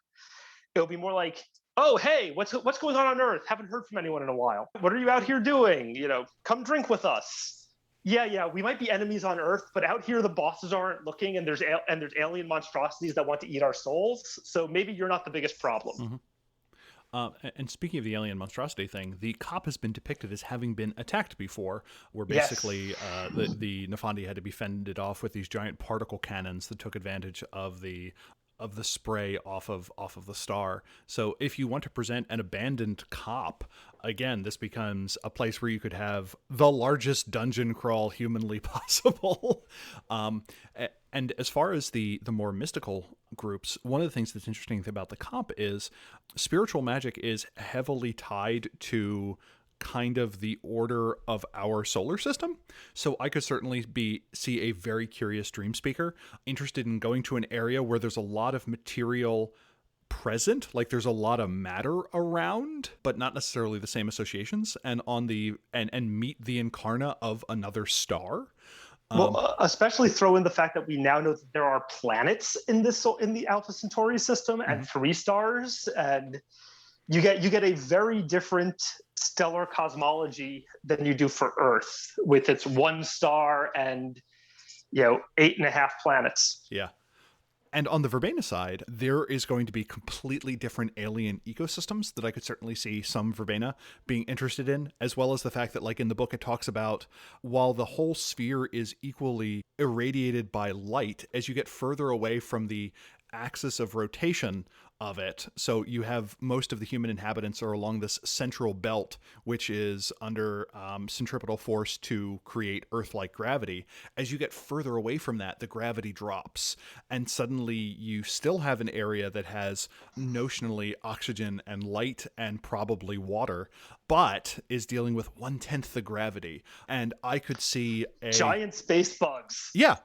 It'll be more like, oh, hey, what's going on Earth? Haven't heard from anyone in a while. What are you out here doing? Come drink with us. Yeah, we might be enemies on Earth, but out here the bosses aren't looking, and there's alien monstrosities that want to eat our souls. So maybe you're not the biggest problem. Mm-hmm. And speaking of the alien monstrosity thing, the COP has been depicted as having been attacked before, where basically the Nefandi had to be fended off with these giant particle cannons that took advantage of the spray off of the star. So if you want to present an abandoned COP, again, this becomes a place where you could have the largest dungeon crawl humanly possible. And as far as the more mystical groups, one of the things that's interesting about the COP is spiritual magic is heavily tied to kind of the order of our solar system. So I could certainly see a very curious dream speaker interested in going to an area where there's a lot of material present, like there's a lot of matter around, but not necessarily the same associations, and meet the incarna of another star. Well, especially throw in the fact that we now know that there are planets in the Alpha Centauri system and 3 stars, and you get a very different stellar cosmology than you do for Earth with its 1 star and 8.5 planets. Yeah. And on the Verbena side, there is going to be completely different alien ecosystems that I could certainly see some Verbena being interested in, as well as the fact that, like in the book, it talks about while the whole sphere is equally irradiated by light, as you get further away from the axis of rotation of it. So you have most of the human inhabitants are along this central belt, which is under centripetal force to create Earth-like gravity. As you get further away from that, the gravity drops, and suddenly you still have an area that has notionally oxygen and light and probably water, but is dealing with 1/10 the gravity. And I could see giant space bugs. Yeah.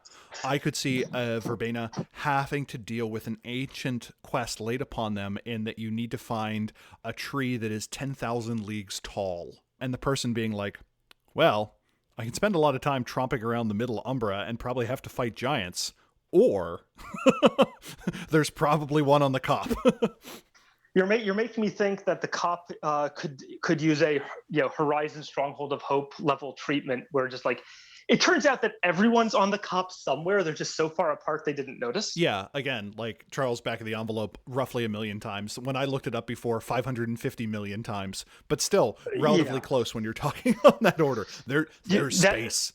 I could see a Verbena having to deal with an ancient quest laid upon them in that you need to find a tree that is 10,000 leagues tall. And the person being like, well, I can spend a lot of time tromping around the middle Umbra and probably have to fight giants. Or there's probably one on the COP. You're making me think that the COP could use a Horizon Stronghold of Hope level treatment where just like it turns out that everyone's on the COP somewhere. They're just so far apart they didn't notice. Yeah, again, like Charles back of the envelope roughly 1 million times. When I looked it up before, 550 million times. But still relatively close when you're talking on that order. There's space.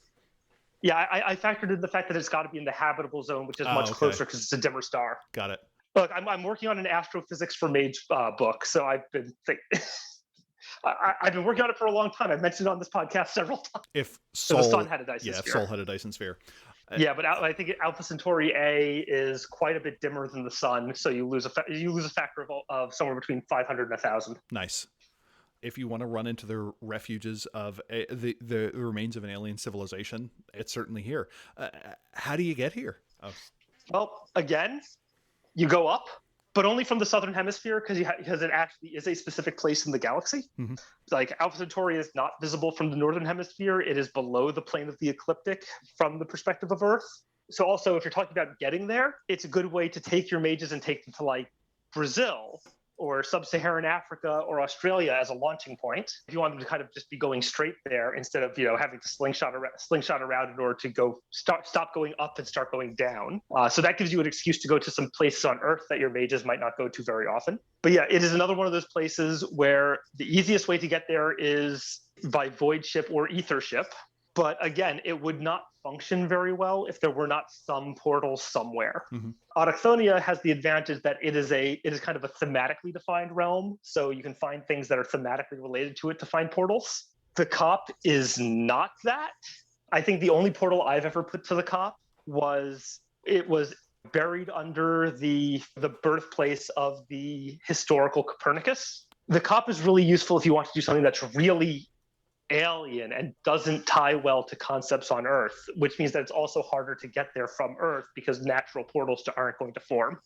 Yeah, I factored in the fact that it's got to be in the habitable zone, which is much closer because it's a dimmer star. Got it. Look, I'm working on an astrophysics for Mage book, so I've been I've been working on it for a long time. I've mentioned it on this podcast several times. If the sun had a Dyson sphere. If Sol had a Dyson sphere. Yeah, but I think Alpha Centauri A is quite a bit dimmer than the sun, so you lose a factor of somewhere between 500 and 1,000. Nice. If you want to run into the refuges of the remains of an alien civilization, it's certainly here. How do you get here? Well, again, You go up, but only from the southern hemisphere because it actually is a specific place in the galaxy. Mm-hmm. Like Alpha Centauri is not visible from the northern hemisphere. It is below the plane of the ecliptic from the perspective of Earth. So also, if you're talking about getting there, it's a good way to take your mages and take them to like Brazil or sub-Saharan Africa or Australia as a launching point. If you want them to kind of just be going straight there instead of having to slingshot around in order to go stop going up and start going down. So that gives you an excuse to go to some places on Earth that your mages might not go to very often. But yeah, it is another one of those places where the easiest way to get there is by void ship or ether ship. But again, it would not function very well if there were not some portal somewhere. Mm-hmm. Autochthonia has the advantage that it is kind of a thematically defined realm, so you can find things that are thematically related to it to find portals. The COP is not that. I think the only portal I've ever put to the COP was buried under the birthplace of the historical Copernicus. The COP is really useful if you want to do something that's really alien and doesn't tie well to concepts on Earth, which means that it's also harder to get there from Earth because natural portals aren't going to form.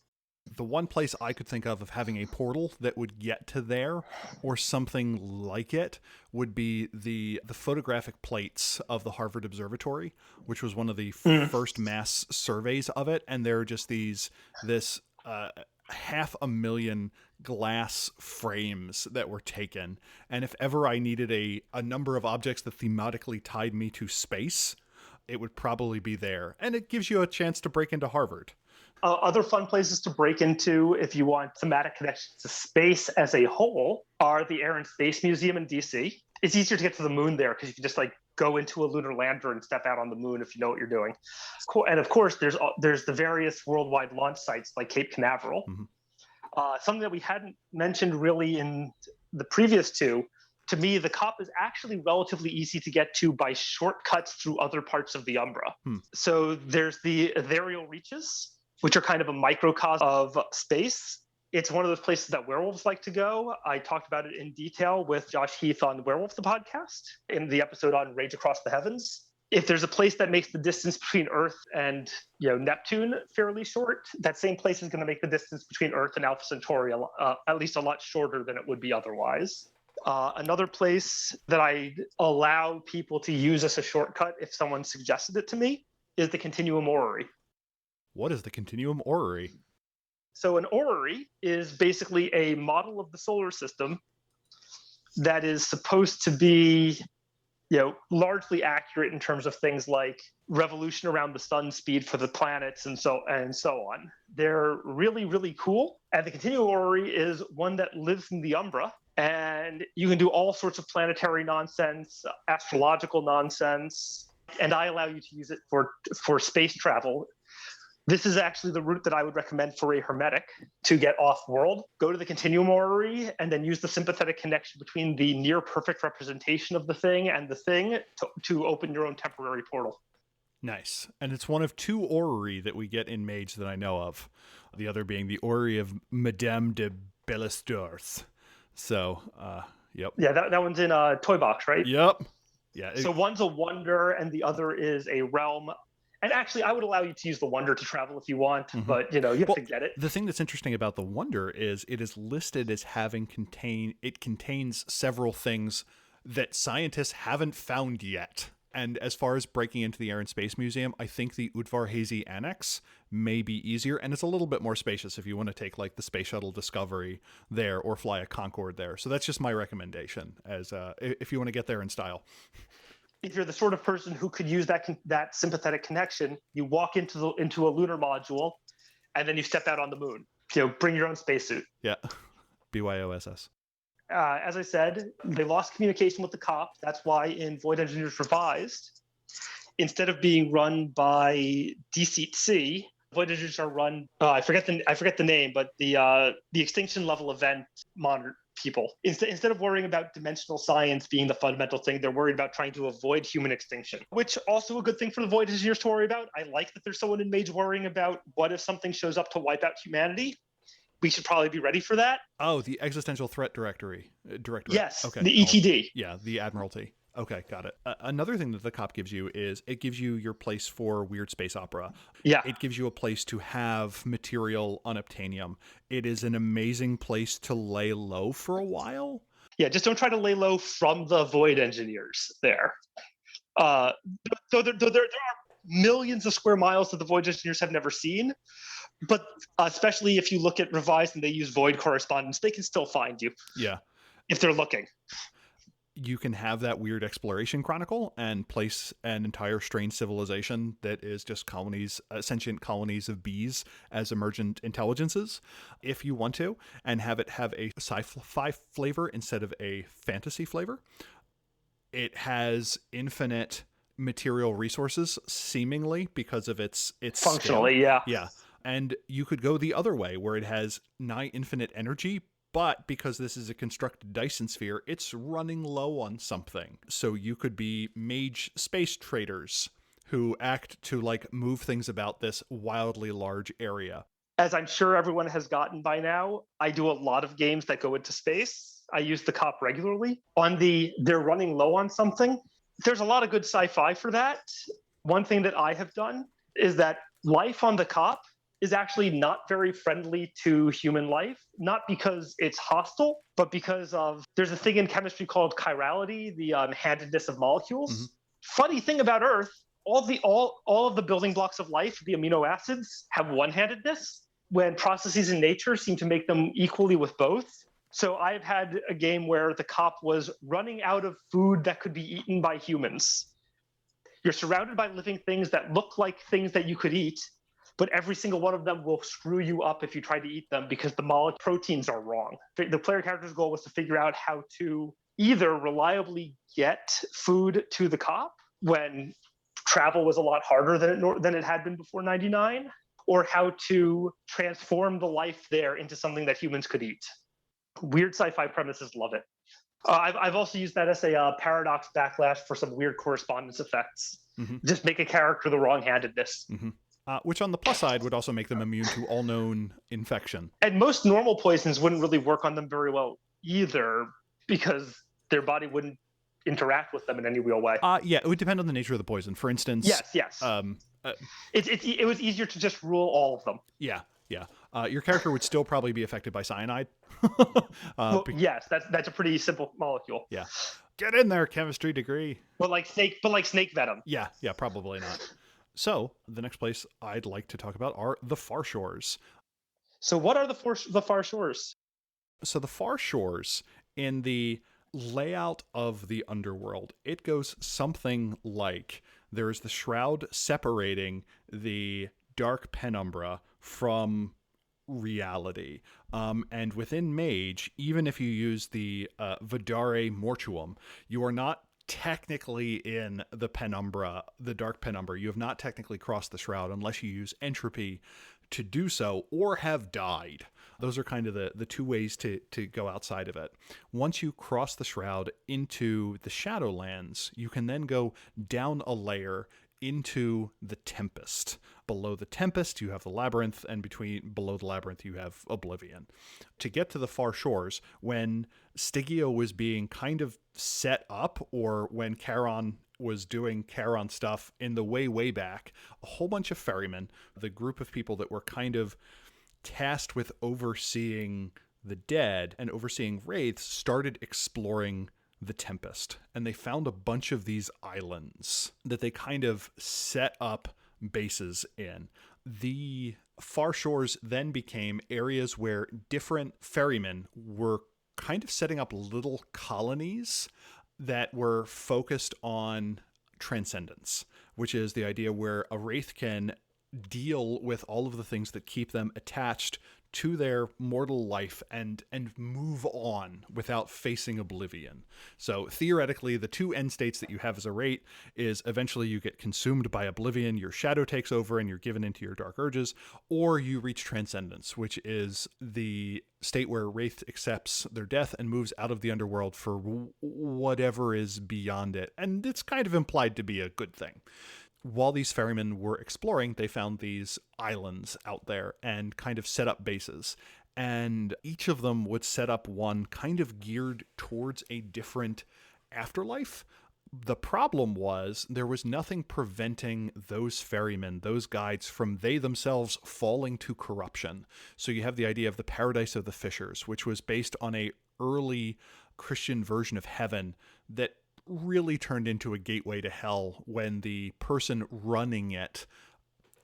The one place I could think of having a portal that would get to there or something like it would be the photographic plates of the Harvard Observatory, which was one of the first mass surveys of it. And there are just this 500,000 glass frames that were taken. And if ever I needed a number of objects that thematically tied me to space, it would probably be there. And it gives you a chance to break into Harvard. Other fun places to break into if you want thematic connections to space as a whole are the Air and Space Museum in DC. It's easier to get to the moon there because you can just like go into a lunar lander and step out on the moon if you know what you're doing. And of course, there's the various worldwide launch sites like Cape Canaveral. Mm-hmm. Something that we hadn't mentioned really in the previous two, to me, the COP is actually relatively easy to get to by shortcuts through other parts of the Umbra. So there's the Ethereal Reaches, which are kind of a microcosm of space. It's one of those places that werewolves like to go. I talked about it in detail with Josh Heath on Werewolf the podcast in the episode on Rage Across the Heavens. If there's a place that makes the distance between Earth and Neptune fairly short, that same place is going to make the distance between Earth and Alpha Centauri at least a lot shorter than it would be otherwise. Another place that I allow people to use as a shortcut if someone suggested it to me is the Continuum Orrery. What is the Continuum Orrery? So an orrery is basically a model of the solar system that is supposed to be largely accurate in terms of things like revolution around the sun speed for the planets and so on. They're really, really cool. And the Continuum Orrery is one that lives in the Umbra. And you can do all sorts of planetary nonsense, astrological nonsense, and I allow you to use it for space travel. This is actually the route that I would recommend for a hermetic to get off-world. Go to the Continuum Orrery and then use the sympathetic connection between the near-perfect representation of the thing and the thing to open your own temporary portal. Nice. And it's one of two orrery that we get in Mage that I know of. The other being the Orrery of Madame de Bellesters. So, yep. Yeah, that one's in a toy box, right? Yep. Yeah. So one's a wonder and the other is a realm. And actually, I would allow you to use the Wonder to travel if you want, but you have to get it. The thing that's interesting about the Wonder is it is listed as contains several things that scientists haven't found yet. And as far as breaking into the Air and Space Museum, I think the Utvar-Hazy Annex may be easier, and it's a little bit more spacious if you want to take like the Space Shuttle Discovery there or fly a Concorde there. So that's just my recommendation as if you want to get there in style. If you're the sort of person who could use that sympathetic connection, you walk into a lunar module, and then you step out on the moon. Bring your own spacesuit. Yeah, BYOSS. As I said, they lost communication with the COP. That's why in Void Engineers Revised, instead of being run by DCC, Void Engineers are run. I forget the name, but the extinction level event monitor people. Instead of worrying about dimensional science being the fundamental thing, they're worried about trying to avoid human extinction, which also a good thing for the Void Engineers to worry about. I like that there's someone in Mage worrying about what if something shows up to wipe out humanity. We should probably be ready for that. Oh, the Existential Threat Directory. Yes, okay. the ETD. Yeah, the Admiralty. Okay, got it. Another thing that the cop gives you is it gives you your place for weird space opera. Yeah. It gives you a place to have material unobtainium. It is an amazing place to lay low for a while. Yeah, just don't try to lay low from the Void engineers there. Though there are millions of square miles that the Void engineers have never seen, but especially if you look at Revised and they use Void correspondence, they can still find you. Yeah. If they're looking. You can have that weird exploration chronicle and place an entire strange civilization that is just colonies, sentient colonies of bees as emergent intelligences, if you want to, and have it have a sci-fi flavor instead of a fantasy flavor. It has infinite material resources, seemingly, because of its functionally scale. Yeah. Yeah. And you could go the other way, where it has nigh infinite energy, but because this is a constructed Dyson sphere, it's running low on something. So you could be mage space traders who act to like move things about this wildly large area. As I'm sure everyone has gotten by now, I do a lot of games that go into space. I use the cop regularly. They're running low on something. There's a lot of good sci-fi for that. One thing that I have done is that life on the cop is actually not very friendly to human life, not because it's hostile, but because there's a thing in chemistry called chirality, the handedness of molecules. Mm-hmm. Funny thing about Earth, all of the building blocks of life, the amino acids, have one-handedness, when processes in nature seem to make them equally with both. So I've had a game where the cop was running out of food that could be eaten by humans. You're surrounded by living things that look like things that you could eat, but every single one of them will screw you up if you try to eat them because the proteins are wrong. The player character's goal was to figure out how to either reliably get food to the cop when travel was a lot harder than it had been before 99, or how to transform the life there into something that humans could eat. Weird sci-fi premises, love it. I've also used that as a paradox backlash for some weird correspondence effects. Mm-hmm. Just make a character the wrong-handedness. Mm-hmm. Which on the plus side would also make them immune to all known infection. And most normal poisons wouldn't really work on them very well either, because their body wouldn't interact with them in any real way. Yeah, it would depend on the nature of the poison. For instance, yes. It was easier to just rule all of them. Yeah. Your character would still probably be affected by cyanide. Yes, that's a pretty simple molecule. Yeah. Get in there, chemistry degree. But like snake venom. Yeah, probably not. So the next place I'd like to talk about are the Far Shores. So what are the Far Shores? So the Far Shores, in the layout of the underworld, it goes something like there's the shroud separating the dark penumbra from reality. And within Mage, even if you use the Vidare Mortuum, you are not technically in the penumbra, the dark penumbra. You have not technically crossed the shroud unless you use entropy to do so or have died. Those are kind of the two ways to go outside of it. Once you cross the shroud into the Shadowlands, you can then go down a layer into the Tempest. Below the Tempest, you have the Labyrinth, and below the Labyrinth, you have Oblivion. To get to the Far Shores, when Stygio was being kind of set up, or when Charon was doing Charon stuff in the way back, a whole bunch of ferrymen, the group of people that were kind of tasked with overseeing the dead and overseeing wraiths, started exploring the Tempest, and they found a bunch of these islands that they kind of set up bases in. The Far Shores then became areas where different ferrymen were kind of setting up little colonies that were focused on transcendence, which is the idea where a wraith can deal with all of the things that keep them attached to their mortal life and move on without facing oblivion. So theoretically, the two end states that you have as a wraith is eventually you get consumed by oblivion, your shadow takes over and you're given into your dark urges, or you reach transcendence, which is the state where wraith accepts their death and moves out of the underworld for whatever is beyond it. And it's kind of implied to be a good thing. While these ferrymen were exploring, they found these islands out there and kind of set up bases. And each of them would set up one kind of geared towards a different afterlife. The problem was there was nothing preventing those ferrymen, those guides, from they themselves falling to corruption. So you have the idea of the paradise of the fishers, which was based on a early Christian version of heaven that really turned into a gateway to hell when the person running it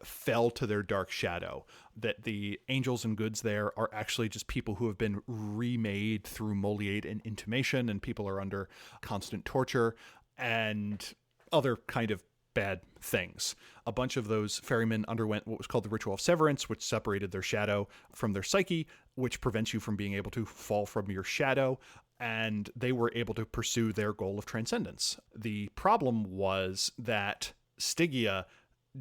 fell to their dark shadow. That the angels and goods there are actually just people who have been remade through moliate and intimation, and people are under constant torture and other kind of bad things. A bunch of those ferrymen underwent what was called the Ritual of Severance, which separated their shadow from their psyche, which prevents you from being able to fall from your shadow, and they were able to pursue their goal of transcendence. The problem was that Stygia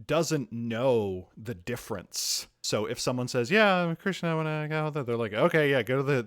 doesn't know the difference. So if someone says, yeah, I'm a Christian, I want to go there, they're like, okay, yeah, go to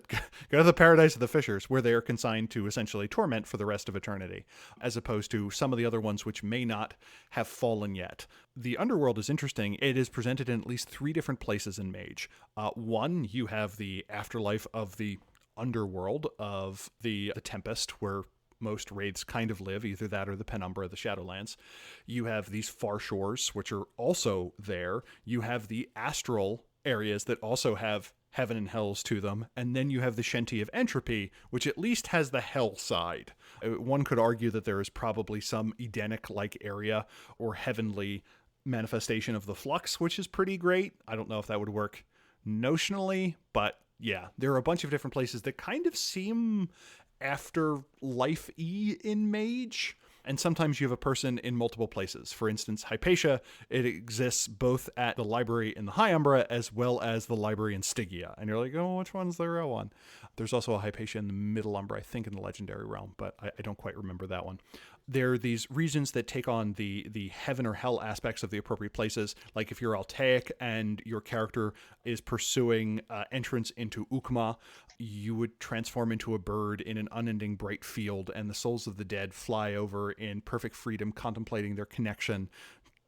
the paradise of the fishers, where they are consigned to essentially torment for the rest of eternity, as opposed to some of the other ones which may not have fallen yet. The underworld is interesting. It is presented in at least 3 different places in Mage. One, you have the afterlife of the underworld of the Tempest, where most wraiths kind of live, either that or the Penumbra, the Shadowlands. You have these far shores, which are also there. You have the astral areas that also have heaven and hells to them. And then you have the Shenty of Entropy, which at least has the hell side. One could argue that there is probably some Edenic-like area or heavenly manifestation of the flux, which is pretty great. I don't know if that would work notionally, but yeah, there are a bunch of different places that kind of seem afterlife-y in Mage. And sometimes you have a person in multiple places. For instance, Hypatia, it exists both at the library in the High Umbra as well as the library in Stygia. And you're like, oh, which one's the real one? There's also a Hypatia in the Middle Umbra, I think in the Legendary Realm, but I don't quite remember that one. There are these regions that take on the heaven or hell aspects of the appropriate places. Like if you're Altaic and your character is pursuing entrance into Ukma, you would transform into a bird in an unending bright field, and the souls of the dead fly over in perfect freedom, contemplating their connection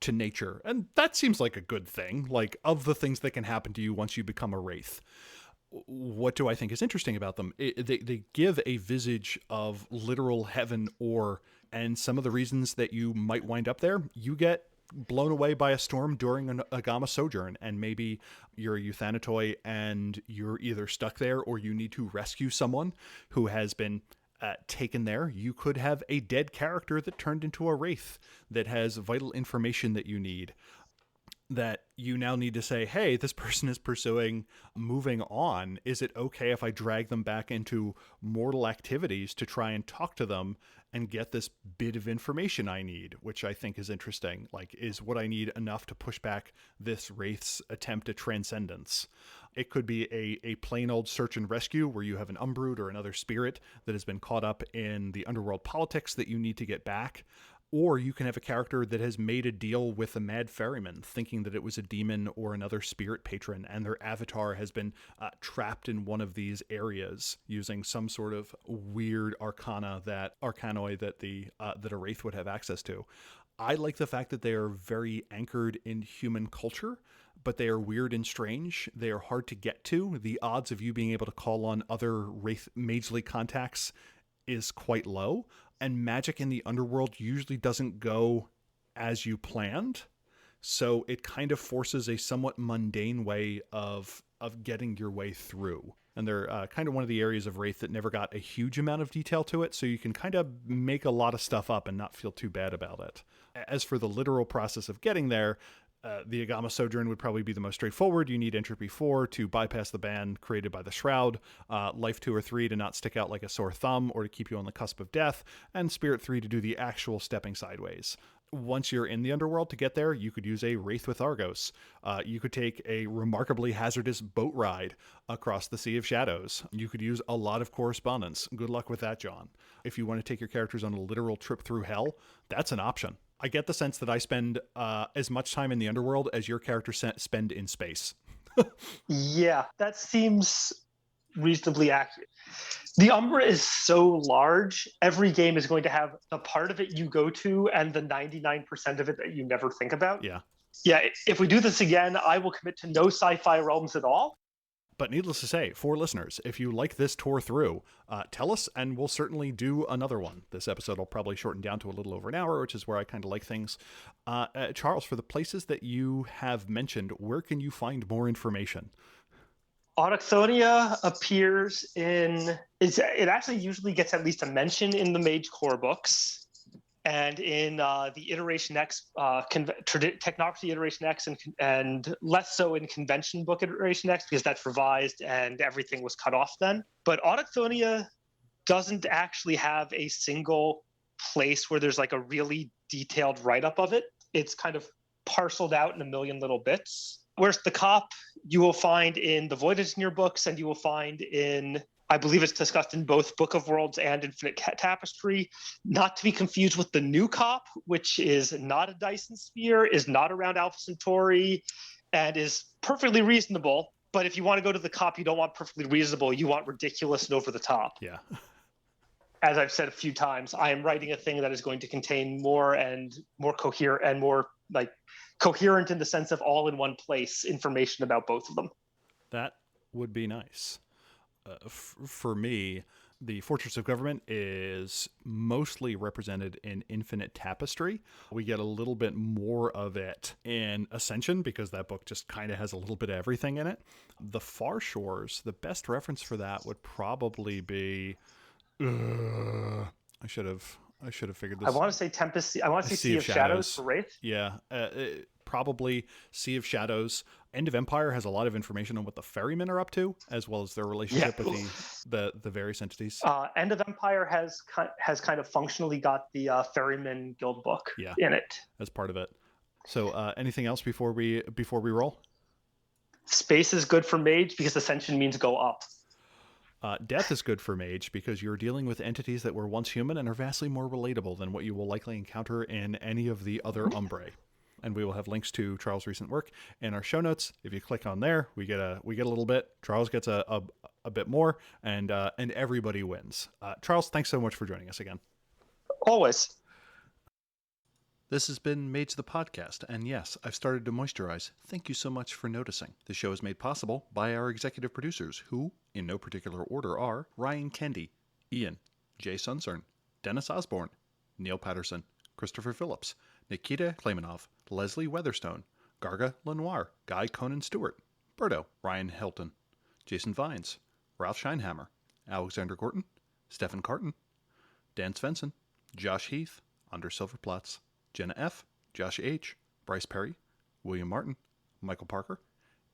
to nature. And that seems like a good thing, like of the things that can happen to you once you become a wraith. What do I think is interesting about them? They give a visage of literal heaven or, and some of the reasons that you might wind up there, you get blown away by a storm during an Agama Sojourn, and maybe you're a Euthanatoi and you're either stuck there or you need to rescue someone who has been taken there. You could have a dead character that turned into a wraith that has vital information that you need, that you now need to say, hey, this person is pursuing moving on. Is it okay if I drag them back into mortal activities to try and talk to them and get this bit of information I need, which I think is interesting. Like, is what I need enough to push back this wraith's attempt at transcendence? It could be a plain old search and rescue where you have an Umbrood or another spirit that has been caught up in the underworld politics that you need to get back. Or you can have a character that has made a deal with a mad ferryman, thinking that it was a demon or another spirit patron, and their avatar has been trapped in one of these areas using some sort of weird arcanoi that a wraith would have access to. I like the fact that they are very anchored in human culture, but they are weird and strange. They are hard to get to. The odds of you being able to call on other wraith magely contacts is quite low. And magic in the underworld usually doesn't go as you planned. So it kind of forces a somewhat mundane way of getting your way through. And they're kind of one of the areas of Wraith that never got a huge amount of detail to it. So you can kind of make a lot of stuff up and not feel too bad about it. As for the literal process of getting there, the Agama Sojourn would probably be the most straightforward. You need Entropy 4 to bypass the ban created by the Shroud, Life 2 or 3 to not stick out like a sore thumb or to keep you on the cusp of death, and Spirit 3 to do the actual stepping sideways. Once you're in the underworld, to get there, you could use a Wraith with Argos. You could take a remarkably hazardous boat ride across the Sea of Shadows. You could use a lot of correspondence. Good luck with that, John. If you want to take your characters on a literal trip through hell, that's an option. I get the sense that I spend as much time in the underworld as your characters spend in space. Yeah, that seems reasonably accurate. The Umbra is so large, every game is going to have the part of it you go to and the 99% of it that you never think about. Yeah. Yeah, if we do this again, I will commit to no sci-fi realms at all. But needless to say, for listeners, if you like this tour through, tell us and we'll certainly do another one. This episode will probably shorten down to a little over an hour, which is where I kind of like things. Charles, for the places that you have mentioned, where can you find more information? Autochthonia appears it actually usually gets at least a mention in the Mage core books. And in the Iteration X, Technocracy Iteration X, and less so in Convention Book Iteration X, because that's revised and everything was cut off then. But Autochthonia doesn't actually have a single place where there's like a really detailed write-up of it. It's kind of parceled out in a million little bits. Whereas the Cop, you will find in the Void Engineer books, and you will find in, I believe it's discussed in both Book of Worlds and Infinite Tapestry, not to be confused with the New Cop, which is not a Dyson Sphere, is not around Alpha Centauri, and is perfectly reasonable. But if you want to go to the Cop, you don't want perfectly reasonable, you want ridiculous and over the top. Yeah. As I've said a few times, I am writing a thing that is going to contain more and more coherent and more like coherent in the sense of all in one place information about both of them. That would be nice. For me, the Fortress of Government is mostly represented in Infinite Tapestry. We get a little bit more of it in Ascension because that book just kind of has a little bit of everything in it. The Far Shores, the best reference for that would probably be... I should have figured this. I want to say Tempest. I want to say Sea of Shadows for Wraith. Yeah, probably Sea of Shadows. End of Empire has a lot of information on what the Ferrymen are up to, as well as their relationship with the various entities. End of Empire has kind of functionally got the Ferryman Guild book in it as part of it. So, anything else before we roll? Space is good for Mage because Ascension means go up. Death is good for Mage because you're dealing with entities that were once human and are vastly more relatable than what you will likely encounter in any of the other Umbra. And we will have links to Charles' recent work in our show notes. If you click on there, we get a little bit. Charles gets a bit more, and everybody wins. Charles, thanks so much for joining us again. Always. This has been Mage the Podcast, and yes, I've started to moisturize. Thank you so much for noticing. The show is made possible by our executive producers, who, in no particular order, are Ryan Kendi, Ian, Jay Suncern, Dennis Osborne, Neil Patterson, Christopher Phillips, Nikita Klaimanov, Leslie Weatherstone, Garga Lenoir, Guy Conan Stewart, Berto, Ryan Hilton, Jason Vines, Ralph Scheinhammer, Alexander Gorton, Stephen Carton, Dan Svensson, Josh Heath, Anders Silverplatz, Jenna F., Josh H., Bryce Perry, William Martin, Michael Parker,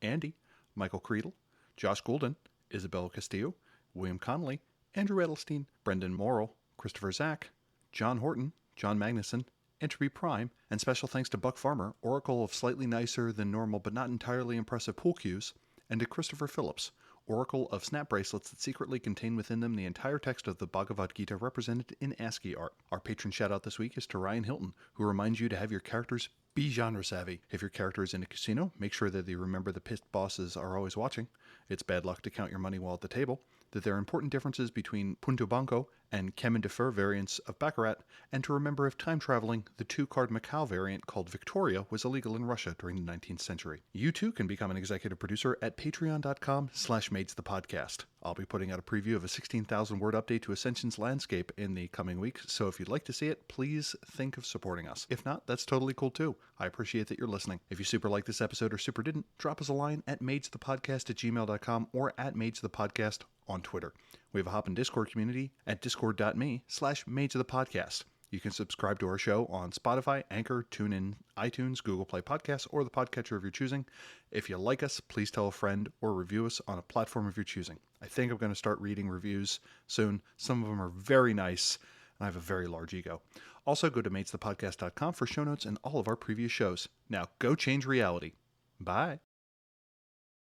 Andy, Michael Creedle, Josh Goulden, Isabel Castillo, William Connolly, Andrew Edelstein, Brendan Morrill, Christopher Zack, John Horton, John Magnuson, Entropy Prime, and special thanks to Buck Farmer, Oracle of slightly nicer than normal but not entirely impressive pool cues, and to Christopher Phillips, Oracle of snap bracelets that secretly contain within them the entire text of the Bhagavad Gita represented in ASCII art. Our patron shout-out this week is to Ryan Hilton, who reminds you to have your characters be genre savvy. If your character is in a casino, make sure that they remember the pissed bosses are always watching. It's bad luck to count your money while at the table. That there are important differences between Punto Banco and Chemin de Fer variants of Baccarat, and to remember if time traveling, the 2-card Macau variant called Victoria was illegal in Russia during the 19th century. You too can become an executive producer at patreon.com/madesthepodcast. I'll be putting out a preview of a 16,000-word update to Ascension's landscape in the coming weeks, so if you'd like to see it, please think of supporting us. If not, that's totally cool too. I appreciate that you're listening. If you super liked this episode or super didn't, drop us a line at madesthepodcast@gmail.com or at madesthepodcast on Twitter. We have a Hop and Discord community at discord.me/madesthepodcast. You can subscribe to our show on Spotify, Anchor, TuneIn, iTunes, Google Play Podcasts, or the podcatcher of your choosing. If you like us, please tell a friend or review us on a platform of your choosing. I think I'm going to start reading reviews soon. Some of them are very nice, and I have a very large ego. Also, go to madesthepodcast.com for show notes and all of our previous shows. Now, go change reality. Bye.